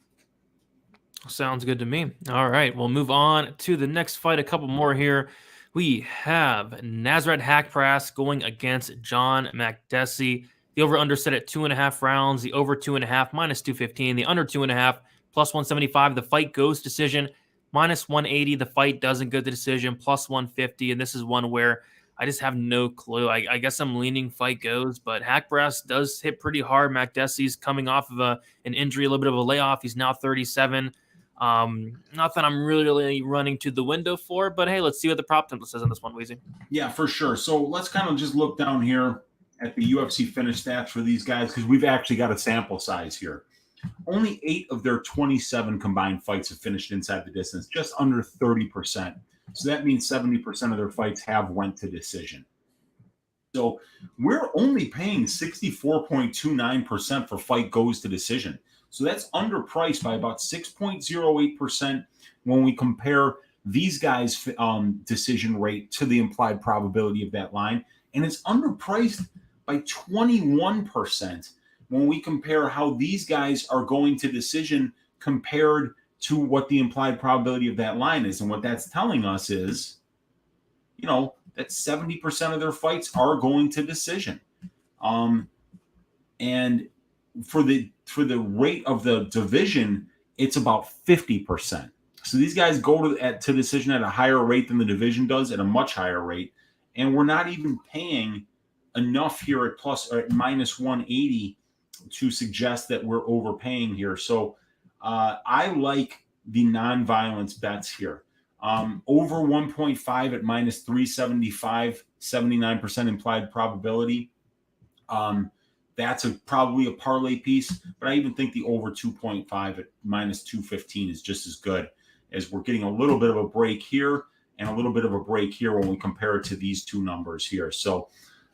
Sounds good to me. All right, we'll move on to the next fight. A couple more here. We have Nasrat Haqparast going against John Makdessi. The over-under set at 2.5 rounds. The over 2.5 minus 215. The under 2.5 plus 175. The fight goes decision minus 180. The fight doesn't go to decision plus 150. And this is one where I just have no clue. I guess I'm leaning fight goes, but Haqparast does hit pretty hard. Makdessi's coming off of an injury, a little bit of a layoff. He's now 37. Not that I'm really running to the window for, but hey, let's see what the prop template says on this one, Weezy. Yeah, for sure. So let's kind of just look down here at the UFC Finish Stats for these guys because we've actually got a sample size here. Only 8 of their 27 combined fights have finished inside the distance, just under 30%. So that means 70% of their fights have went to decision. So we're only paying 64.29% for fight goes to decision. So that's underpriced by about 6.08% when we compare these guys' decision rate to the implied probability of that line. And it's underpriced by 21% when we compare how these guys are going to decision compared to what the implied probability of that line is. And what that's telling us is, that 70% of their fights are going to decision. And for the rate of the division, it's about 50%. So these guys go to decision at a higher rate than the division does, at a much higher rate. And we're not even paying enough here at plus or at minus 180 to suggest that we're overpaying here. So I like the non-violence bets here. Over 1.5 at minus 375, 79% implied probability. That's probably a parlay piece, but I even think the over 2.5 at minus 215 is just as good, as we're getting a little bit of a break here and a little bit of a break here when we compare it to these two numbers here. So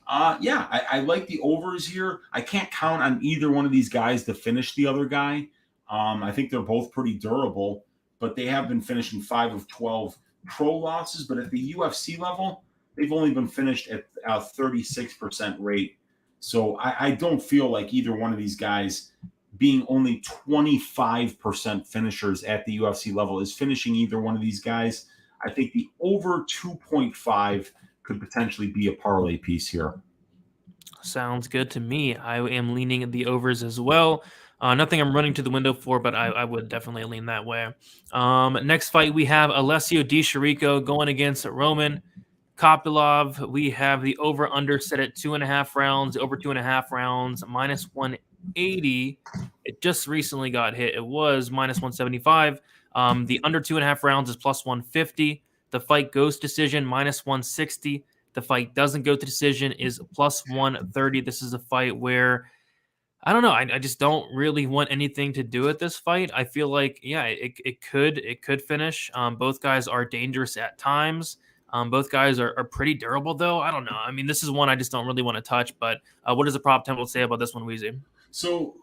I like the overs here. I can't count on either one of these guys to finish the other guy. I think they're both pretty durable, but they have been finishing 5 of 12 pro losses. But at the UFC level, they've only been finished at a 36% rate. So I don't feel like either one of these guys, being only 25% finishers at the UFC level, is finishing either one of these guys. I think the over 2.5 could potentially be a parlay piece here. Sounds good to me. I am leaning the overs as well. Nothing I'm running to the window for, but I would definitely lean that way. Next fight, we have Alessio Di Chirico going against Roman Kopylov. We have the over-under set at 2.5 rounds, over 2.5 rounds, minus 180. It just recently got hit. It was minus 175. The under 2.5 rounds is plus 150. The fight goes decision, minus 160. The fight doesn't go to decision is plus 130. This is a fight where, I don't know, I just don't really want anything to do with this fight. I feel like, it could finish. Both guys are dangerous at times. Both guys are pretty durable, though. I don't know. I mean, this is one I just don't really want to touch. But what does the prop template say about this one, Weezy? So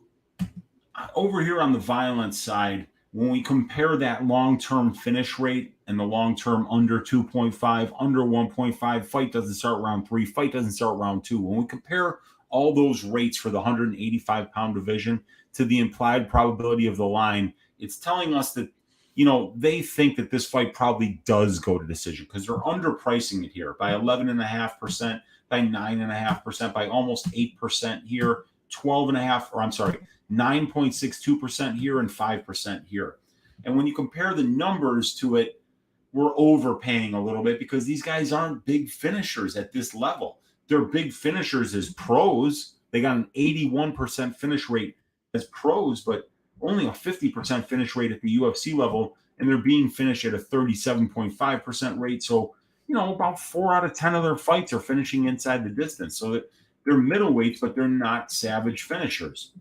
over here on the violence side, when we compare that long-term finish rate and the long-term under 2.5, under 1.5, fight doesn't start round 3, fight doesn't start round 2. When we compare all those rates for the 185-pound division to the implied probability of the line, it's telling us that, they think that this fight probably does go to decision because they're underpricing it here by 11.5%, by 9.5%, by almost 8% here, 9.62% here and 5% here. And when you compare the numbers to it, we're overpaying a little bit because these guys aren't big finishers at this level. They're big finishers as pros. They got an 81% finish rate as pros, but only a 50% finish rate at the UFC level, and they're being finished at a 37.5% rate. So, about 4 out of 10 of their fights are finishing inside the distance. So that they're middleweights, but they're not savage finishers.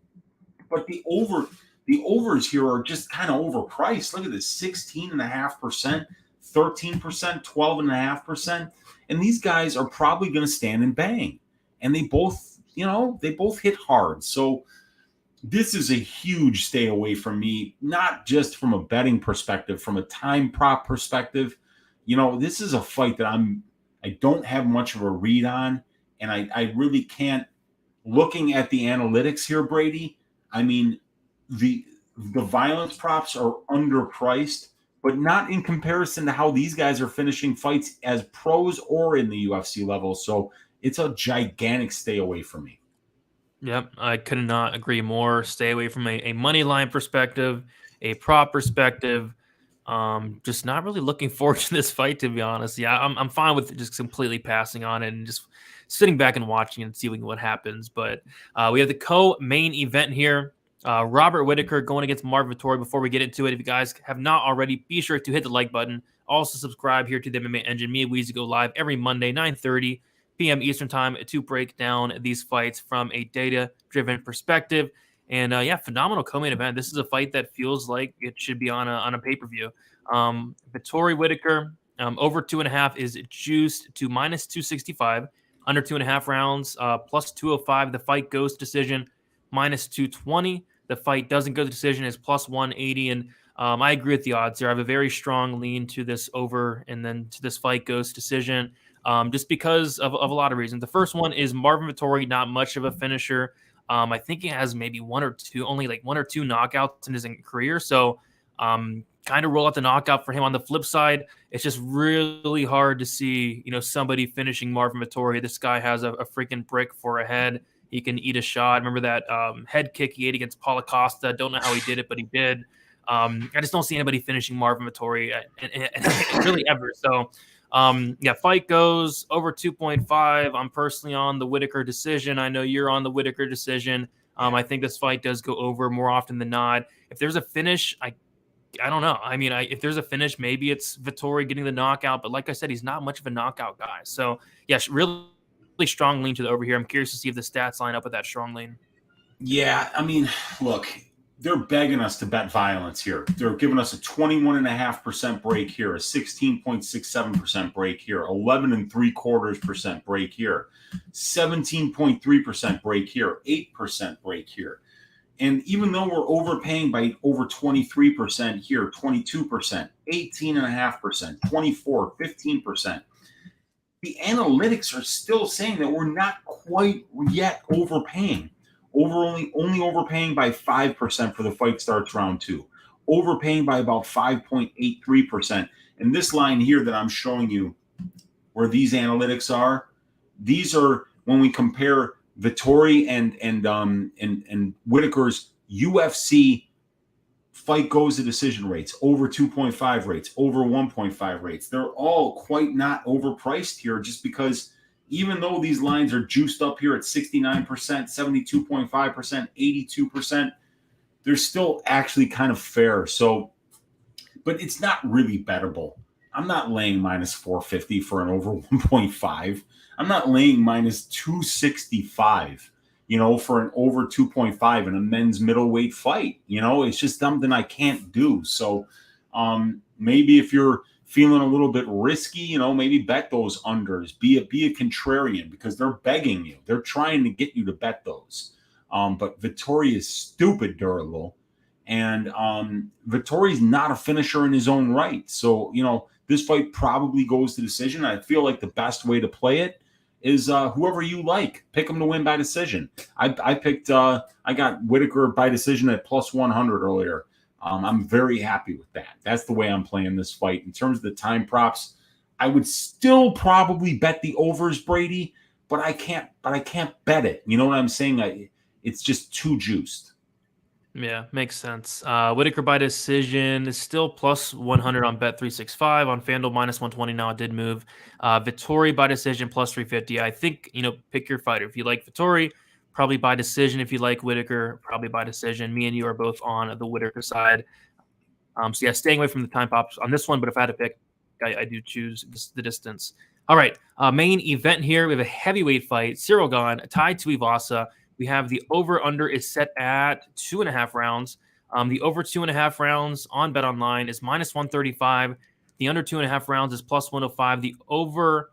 But the overs here are just kind of overpriced. Look at this, 16.5%, 13%, 12.5%. And these guys are probably going to stand and bang. And they both hit hard. So this is a huge stay away from me, not just from a betting perspective, from a time prop perspective. This is a fight that I don't have much of a read on. And I really can't, looking at the analytics here, Brady, I mean, the violence props are underpriced, but not in comparison to how these guys are finishing fights as pros or in the UFC level. So it's a gigantic stay away from me. Yep, I could not agree more. Stay away from a money line perspective, a prop perspective. Just not really looking forward to this fight, to be honest. Yeah, I'm fine with just completely passing on it and just sitting back and watching and seeing what happens. But we have the co-main event here. Robert Whitaker going against Marvin Vittori. Before we get into it, if you guys have not already, be sure to hit the like button. Also subscribe here to the MMA Engine. Me and Weezy go live every Monday, 9:30 p.m. Eastern Time to break down these fights from a data-driven perspective. And yeah, phenomenal co-main event. This is a fight that feels like it should be on a pay-per-view. Vittori Whitaker over 2.5 is juiced to minus 265. Under 2.5 rounds, plus 205. The fight goes to decision, minus 220. The fight doesn't go to decision is plus 180. And I agree with the odds here. I have a very strong lean to this over, and then to this fight goes decision, just because of a lot of reasons. The first one is Marvin Vittori, not much of a finisher. I think he has maybe only like one or two knockouts in his career. So kind of roll out the knockout for him. On the flip side, it's just really hard to see, somebody finishing Marvin Vittori. This guy has a freaking brick for a head. He can eat a shot. Remember that head kick he ate against Paulo Costa? Don't know how he did it, but he did. I just don't see anybody finishing Marvin Vittori really ever. So, yeah, fight goes over 2.5. I'm personally on the Whitaker decision. I know you're on the Whitaker decision. I think this fight does go over more often than not. If there's a finish, I don't know. I mean, if there's a finish, maybe it's Vittori getting the knockout. But like I said, he's not much of a knockout guy. So, yes, really strong lean to the over here. I'm curious to see if the stats line up with that strong lean. Yeah, I mean, look, they're begging us to bet violence here. They're giving us a 21.5% break here, a 16.67% break here, 11.75% break here, 17.3% break here, 8% break here. And even though we're overpaying by over 23% here, 22%, 18.5%, 24%, 15%, the analytics are still saying that we're not quite yet overpaying. Only overpaying by 5% for the fight starts round 2. Overpaying by about 5.83%. And this line here that I'm showing you, where these analytics are, these are when we compare Vittori and Whitaker's UFC fight goes to decision rates, over 2.5 rates, over 1.5 rates. They're all quite not overpriced here, just because even though these lines are juiced up here at 69%, 72.5%, 82%, they're still actually kind of fair. So, but it's not really bettable. I'm not laying minus 450 for an over 1.5. I'm not laying minus 265, for an over 2.5 in a men's middleweight fight. It's just something I can't do. So maybe if you're feeling a little bit risky, maybe bet those unders. Be a contrarian, because they're begging you. They're trying to get you to bet those. But Vittori is stupid durable. And Vittori's not a finisher in his own right. So, this fight probably goes to decision. I feel like the best way to play it is whoever you like. Pick them to win by decision. I got Whitaker by decision at plus 100 earlier. I'm very happy with that. That's the way I'm playing this fight. In terms of the time props, I would still probably bet the overs, Brady, but I can't bet it. You know what I'm saying? It's just too juiced. Yeah, makes sense. Whitaker by decision is still plus 100 on Bet365. On FanDuel, minus 120 now. It did move. Vittori by decision, plus 350. I think, pick your fighter. If you like Vittori, probably by decision. If you like Whitaker, probably by decision. Me and you are both on the Whitaker side. So, yeah, staying away from the time pops on this one. But if I had to pick, I do choose the distance. All right, main event here. We have a heavyweight fight. Cyril Gane, Tai Tuivasa. We have the over-under is set at 2.5 rounds. The over 2.5 rounds on BetOnline is minus 135. The under 2.5 rounds is plus 105. The over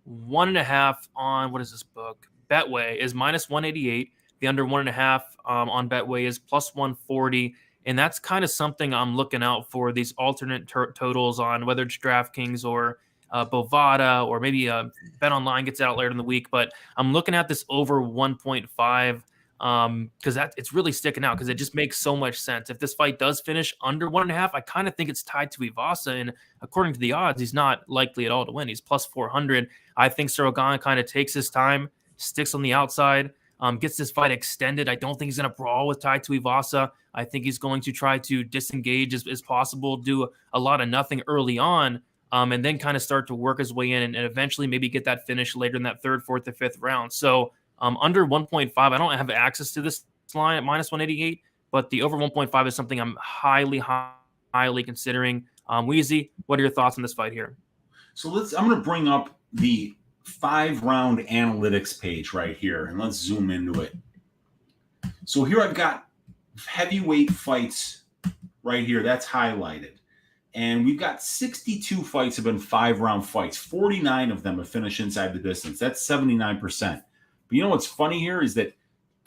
1.5 on, what is this book? Betway is minus 188. The under 1.5 on Betway is plus 140. And that's kind of something I'm looking out for, these alternate totals on whether it's DraftKings or Bovada, or maybe BetOnline gets out later in the week. But I'm looking at this over 1.5 because it's really sticking out, because it just makes so much sense. If this fight does finish under 1.5, I kind of think it's Tai Tuivasa, and according to the odds, he's not likely at all to win. He's plus 400. I think Cyril Gane kind of takes his time, sticks on the outside, gets this fight extended. I don't think he's going to brawl with Tai Tuivasa. I think he's going to try to disengage as possible, do a lot of nothing early on, and then kind of start to work his way in and eventually maybe get that finish later in that third, fourth, or fifth round. So under 1.5, I don't have access to this line at minus 188, but the over 1.5 is something I'm highly considering. Weezy, what are your thoughts on this fight here? So I'm going to bring up the 5-round analytics page right here, and let's zoom into it. So here I've got heavyweight fights right here. That's highlighted. And we've got 62 fights have been 5-round fights. 49 of them have finished inside the distance. That's 79%. But you know what's funny here is that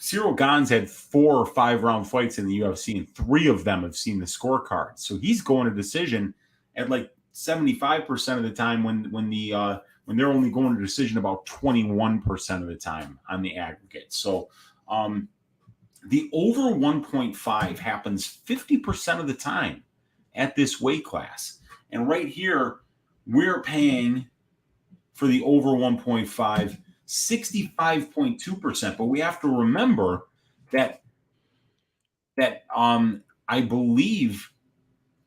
Cyril Gane's had 4 or 5-round fights in the UFC, and 3 of them have seen the scorecard. So he's going to decision at like 75% of the time when they're only going to decision about 21% of the time on the aggregate. So the over 1.5 happens 50% of the time at this weight class. And right here, we're paying for the over 1.5 65.2%. But we have to remember that I believe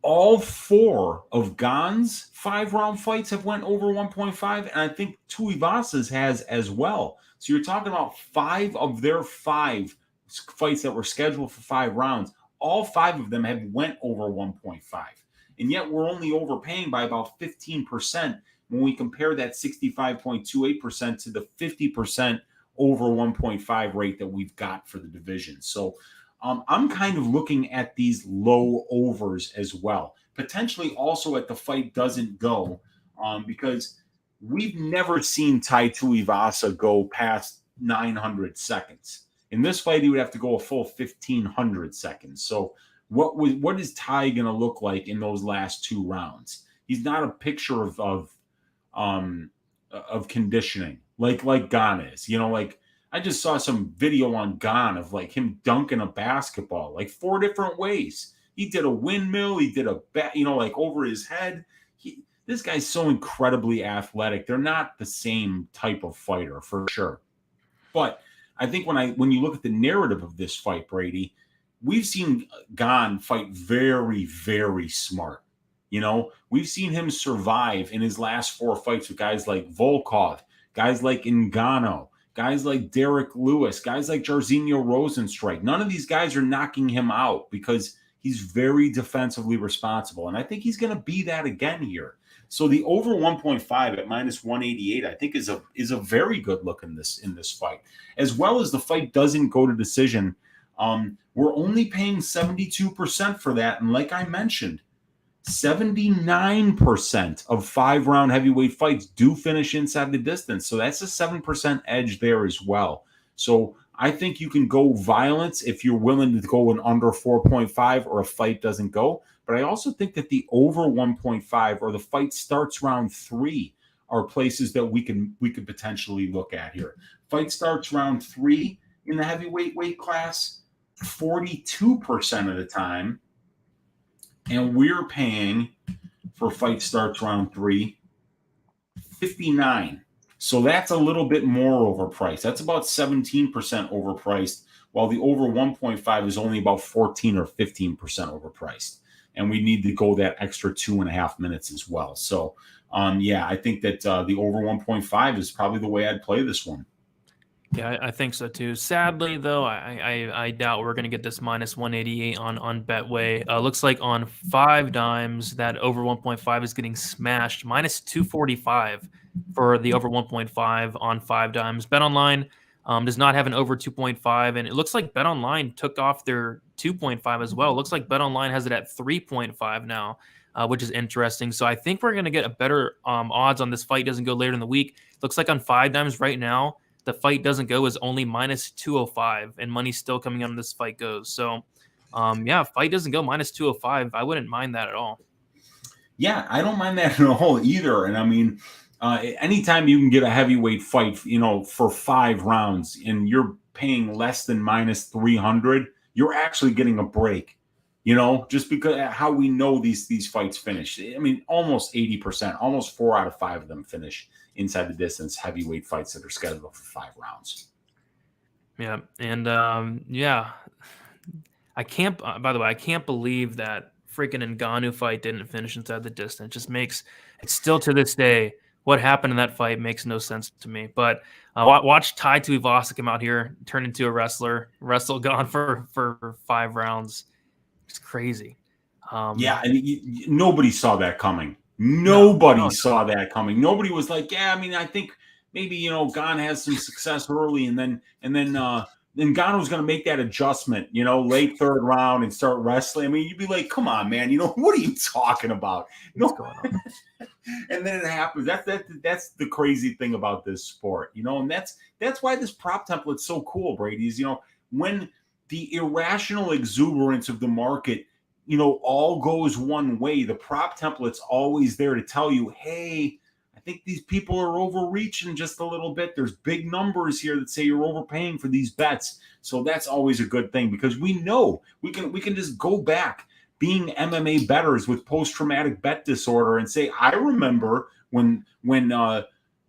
all 4 of Gane's 5-round fights have went over 1.5, and I think Tuivasa's has as well. So you're talking about 5 of their 5 fights that were scheduled for 5 rounds. All 5 of them have went over 1.5. And yet we're only overpaying by about 15% when we compare that 65.28% to the 50% over 1.5 rate that we've got for the division. So I'm kind of looking at these low overs as well. Potentially also at the fight doesn't go because we've never seen Tai Tuivasa go past 900 seconds. In this fight, he would have to go a full 1,500 seconds. So what is Tai going to look like in those last 2 rounds? He's not a picture of conditioning like Gane is. You know, like I just saw some video on Gane of like him dunking a basketball like 4 different ways. He did a windmill. He did a like over his head. This guy's so incredibly athletic. They're not the same type of fighter for sure. But I think when you look at the narrative of this fight, Brady, we've seen Gane fight very, very smart. You know, we've seen him survive in his last 4 fights with guys like Volkov, guys like Ngannou, guys like Derek Lewis, guys like Jairzinho Rosenstrike. None of these guys are knocking him out because he's very defensively responsible. And I think he's going to be that again here. So the over 1.5 at minus 188, I think is a very good look in this fight. As well as the fight doesn't go to decision. We're only paying 72% for that. And like I mentioned, 79% of 5-round heavyweight fights do finish inside the distance. So that's a 7% edge there as well. So I think you can go violence if you're willing to go an under 4.5 or a fight doesn't go. But I also think that the over 1.5 or the fight starts round 3 are places that we could potentially look at here. Fight starts round 3 in the heavyweight weight class 42% of the time. And we're paying for fight starts round 3 59. So that's a little bit more overpriced. That's about 17% overpriced, while the over 1.5 is only about 14 or 15% overpriced. And we need to go that extra 2.5 minutes as well. So, I think that the over 1.5 is probably the way I'd play this one. Yeah, I think so too. Sadly, though, I doubt we're going to get this minus 188 on Betway. Looks like on 5 dimes that over 1.5 is getting smashed. Minus 245 for the over 1.5 on 5 dimes. BetOnline does not have an over 2.5, and it looks like BetOnline took off their 2.5 as well. It looks like BetOnline has it at 3.5 now, which is interesting. So I think we're going to get a better odds on this fight. Doesn't go later in the week. Looks like on 5 dimes right now, the fight doesn't go is only minus 205, and money's still coming on this fight goes. So, fight doesn't go minus 205. I wouldn't mind that at all. Yeah, I don't mind that at all either. And I mean, anytime you can get a heavyweight fight, for 5 rounds and you're paying less than minus 300, you're actually getting a break, just because how we know these fights finish. I mean, almost 80%, almost 4 out of 5 of them finish inside the distance heavyweight fights that are scheduled for 5 rounds. Yeah. And I can't, by the way, I can't believe that freaking Ngannou fight didn't finish inside the distance. It just makes, it's still to this day what happened in that fight makes no sense to me. But watch Tai Tuivasa come out here, turn into a wrestler, wrestle Gane for 5 rounds. It's crazy. Yeah, and nobody saw that coming. No, Nobody no, saw that coming. Nobody was like, yeah, I mean, I think maybe Gane has some success early, and then Gane was going to make that adjustment, late third round and start wrestling. I mean, you'd be like, come on, man, what are you talking about? what's No, going on? and then it happens. That's the crazy thing about this sport, and that's why this prop template's so cool, Brady. Is when the irrational exuberance of the market all goes one way, the prop template's always there to tell you, hey, I think these people are overreaching just a little bit. There's big numbers here that say you're overpaying for these bets. So that's always a good thing, because we know we can just go back being MMA bettors with post-traumatic bet disorder and say, I remember when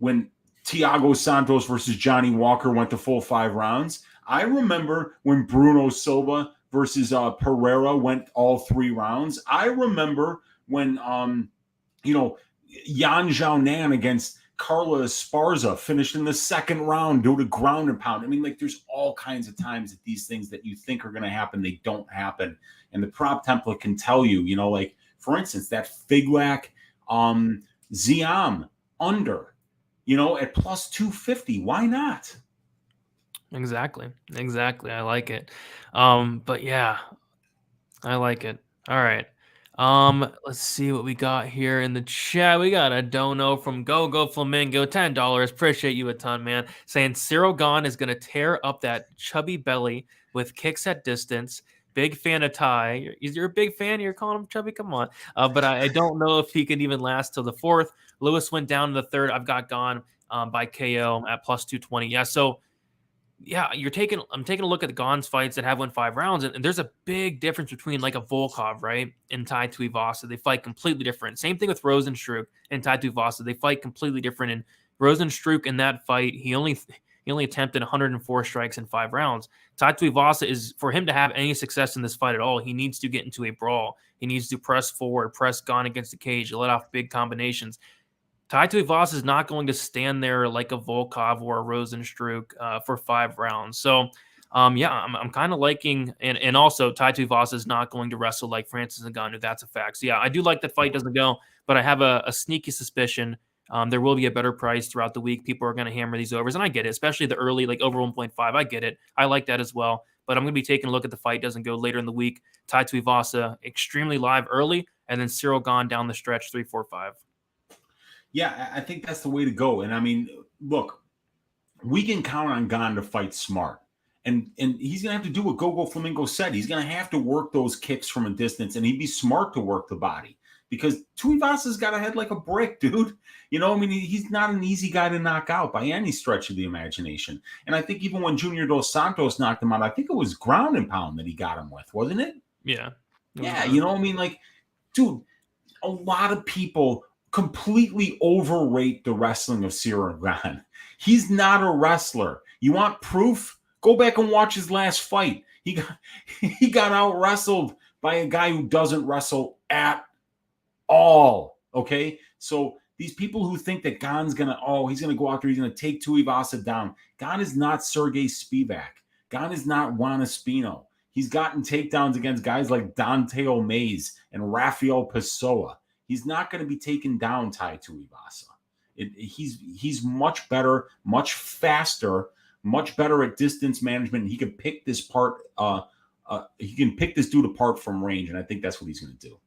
Thiago Santos versus Johnny Walker went to full 5 rounds. I remember when Bruno Silva versus Pereira went all 3 rounds. I remember when Yan Xiaonan against Carla Esparza finished in the 2nd round due to ground and pound. I mean, like, there's all kinds of times that these things that you think are going to happen, they don't happen. And the prop template can tell you, like, for instance, that Figlak Ziam under, at plus 250. Why not? Exactly. I like it. But yeah, I like it. All right. Let's see what we got here in the chat. We got a dono from Go Flamingo, $10. Appreciate you a ton, man. Saying Cyril Gane is gonna tear up that chubby belly with kicks at distance. Big fan of Tai. You're a big fan. You're calling him chubby. Come on. But I don't know if he can even last till the 4th. Lewis went down to the 3rd. I've got Gane by KO at plus 220. Yeah. So yeah, I'm taking a look at the Gane's fights that have won 5 rounds, and there's a big difference between like a Volkov, right, and Tai Tuivasa. They fight completely different. Same thing with Rosenstruck and Tai Tuivasa. They fight completely different. And Rosenstruck in that fight, he only attempted 104 strikes in 5 rounds. Tai Tuivasa, is for him to have any success in this fight at all, he needs to get into a brawl. He needs to press forward, press Gane against the cage, let off big combinations. Tai Tuivasa is not going to stand there like a Volkov or a Rosenstruck for 5 rounds. So, yeah, I'm kind of liking, and also Tai Tuivasa is not going to wrestle like Francis Ngannou. That's a fact. So, yeah, I do like that fight doesn't go, but I have a sneaky suspicion there will be a better price throughout the week. People are going to hammer these overs, and I get it, especially the early, like over 1.5. I get it. I like that as well. But I'm going to be taking a look at the fight doesn't go later in the week. Tai Tuivasa extremely live early, and then Cyril Gane down the stretch 3, 4, 5. Yeah, I think that's the way to go. And I mean, look, we can count on Gane to fight smart. And he's going to have to do what Gogo Flamingo said. He's going to have to work those kicks from a distance, and he'd be smart to work the body, because Tuivasa's got a head like a brick, dude. I mean, he's not an easy guy to knock out by any stretch of the imagination. And I think even when Junior Dos Santos knocked him out, I think it was ground and pound that he got him with, wasn't it? Yeah. Yeah, I mean, like, dude, a lot of people completely overrate the wrestling of Cyril Gane. He's not a wrestler. You want proof? Go back and watch his last fight. He got out wrestled by a guy who doesn't wrestle at all. Okay, so these people who think that Gane's he's gonna go out there, he's gonna take Tuivasa down. Gane is not Sergey Spivak. Gane is not Juan Espino. He's gotten takedowns against guys like Dante O'Mays and Rafael Pessoa. He's not going to be taken down Tai Tuivasa. He's much better, much faster, much better at distance management. He can pick this dude apart from range, and I think that's what he's going to do.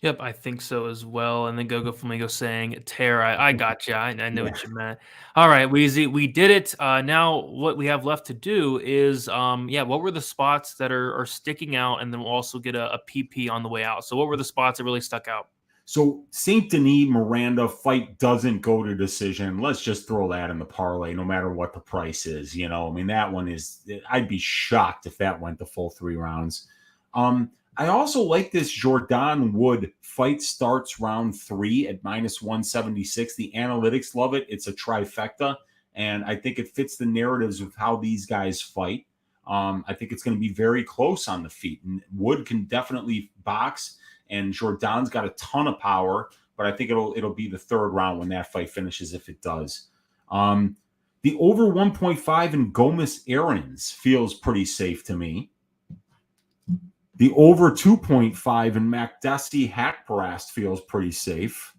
Yep, I think so as well. And then Gogo Flamingo saying, Tara, I got you. I know what you meant. All right, Weezy, we did it. Now what we have left to do is, what were the spots that are sticking out? And then we'll also get a PP on the way out. So what were the spots that really stuck out? So St. Denis Miranda fight doesn't go to decision. Let's just throw that in the parlay, no matter what the price is. I mean, that one I'd be shocked if that went the full 3 rounds. I also like this Jordan Wood fight starts round 3 at minus 176. The analytics love it. It's a trifecta, and I think it fits the narratives of how these guys fight. I think it's going to be very close on the feet. And Wood can definitely box, and Jordan's got a ton of power, but I think it'll be the third round when that fight finishes if it does. The over 1.5 in Gomez Aarons feels pretty safe to me. The over 2.5 in Makdessi Haqparast feels pretty safe.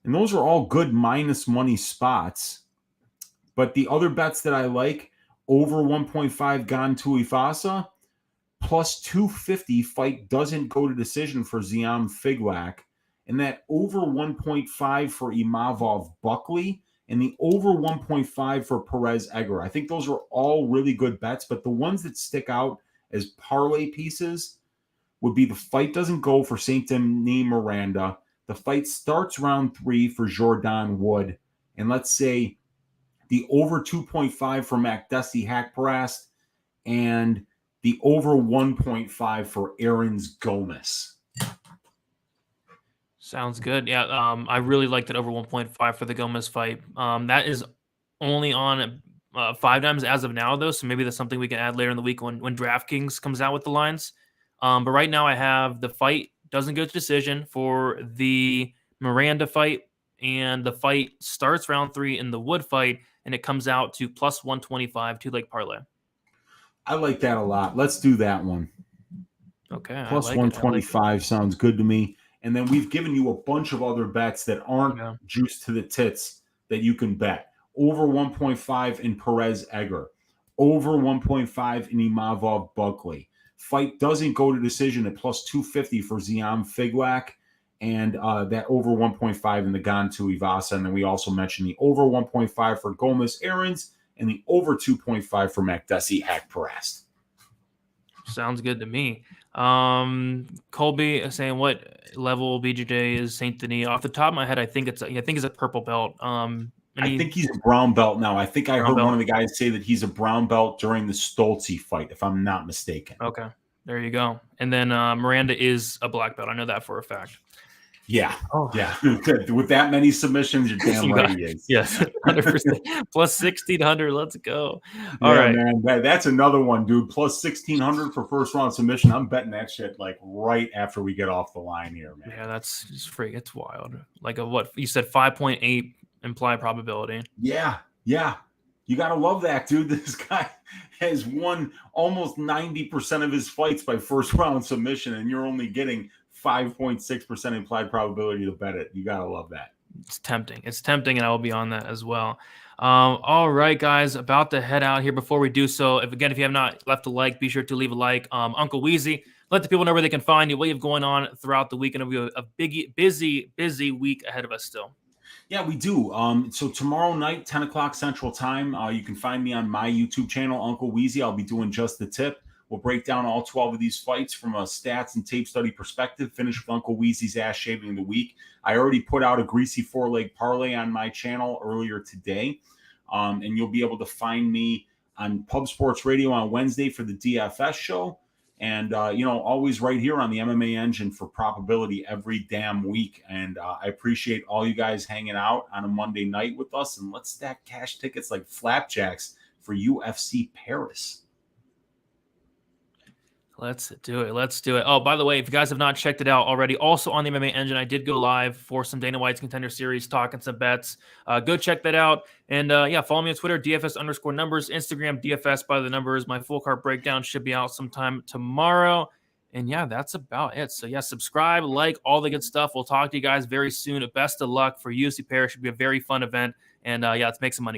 And those are all good minus money spots. But the other bets that I like, over 1.5 Gane Tuivasa, plus 250 fight doesn't go to decision for Ziam Figlak, and that over 1.5 for Imavov Buckley, and the over 1.5 for Perez Egger. I think those are all really good bets, but the ones that stick out as parlay pieces would be the fight doesn't go for St. Denis Miranda. The fight starts round 3 for Jordan Wood. And let's say the over 2.5 for Makdessi Haqparast and the over 1.5 for Aarons Gomez. Sounds good. Yeah, I really liked that over 1.5 for the Gomez fight. That is only on 5 times as of now, though, so maybe that's something we can add later in the week when DraftKings comes out with the lines. But right now I have the fight doesn't go to decision for the Miranda fight, and the fight starts round 3 in the Wood fight, and it comes out to plus 125, 2-leg parlay. I like that a lot. Let's do that one. Okay. Plus 125 sounds good to me. And then we've given you a bunch of other bets that aren't juiced to the tits that you can bet. Over 1.5 in Perez Egger. Over 1.5 in Imavov Buckley. Fight doesn't go to decision at plus 250 for Ziam Figlak. And that over 1.5 in the Gane Tuivasa. And then we also mentioned the over 1.5 for Gomez Aarons and the over 2.5 for Makdessi Haqparast. Sounds good to me. Colby saying what level BJJ is St. Denis? Off the top of my head, I think it's a purple belt. I think he's a brown belt now. I think I heard one of the guys say that he's a brown belt during the Stolze fight, if I'm not mistaken. Okay, there you go. And then Miranda is a black belt. I know that for a fact. Yeah. Oh. Yeah. With that many submissions, you're damn right he is. Yes, 100%. Plus 1,600. Let's go. All right, man. That's another one, dude. Plus 1,600 for first round submission. I'm betting that shit like right after we get off the line here, man. Yeah, that's just freak. It's wild. Like what you said, 5.8 implied probability. Yeah. Yeah. You got to love that, dude. This guy has won almost 90% of his fights by first round submission, and you're only getting 5.6% implied probability to bet it. You got to love that. It's tempting. It's tempting, and I will be on that as well. All right, guys, about to head out here. Before we do so, if you have not left a like, be sure to leave a like. Uncle Weezy, let the people know where they can find you, what you have going on throughout the week, and it'll be a busy week ahead of us still. Yeah, we do. So tomorrow night, 10 o'clock Central Time, you can find me on my YouTube channel, Uncle Weezy. I'll be doing just the tip. We'll break down all 12 of these fights from a stats and tape study perspective, finish with Uncle Weezy's ass shaving of the week. I already put out a greasy 4-leg parlay on my channel earlier today, and you'll be able to find me on Pub Sports Radio on Wednesday for the DFS show, and, always right here on the MMA Engine for probability every damn week. And I appreciate all you guys hanging out on a Monday night with us, and let's stack cash tickets like flapjacks for UFC Paris. Let's do it. Oh, by the way, if you guys have not checked it out already, also on the MMA Engine, I did go live for some Dana White's Contender Series, talking some bets. Go check that out. And follow me on Twitter, DFS_numbers, Instagram, DFS by the numbers. My full card breakdown should be out sometime tomorrow. And yeah, that's about it. So yeah, subscribe, like, all the good stuff. We'll talk to you guys very soon. Best of luck for UFC Paris. Should be a very fun event. And let's make some money.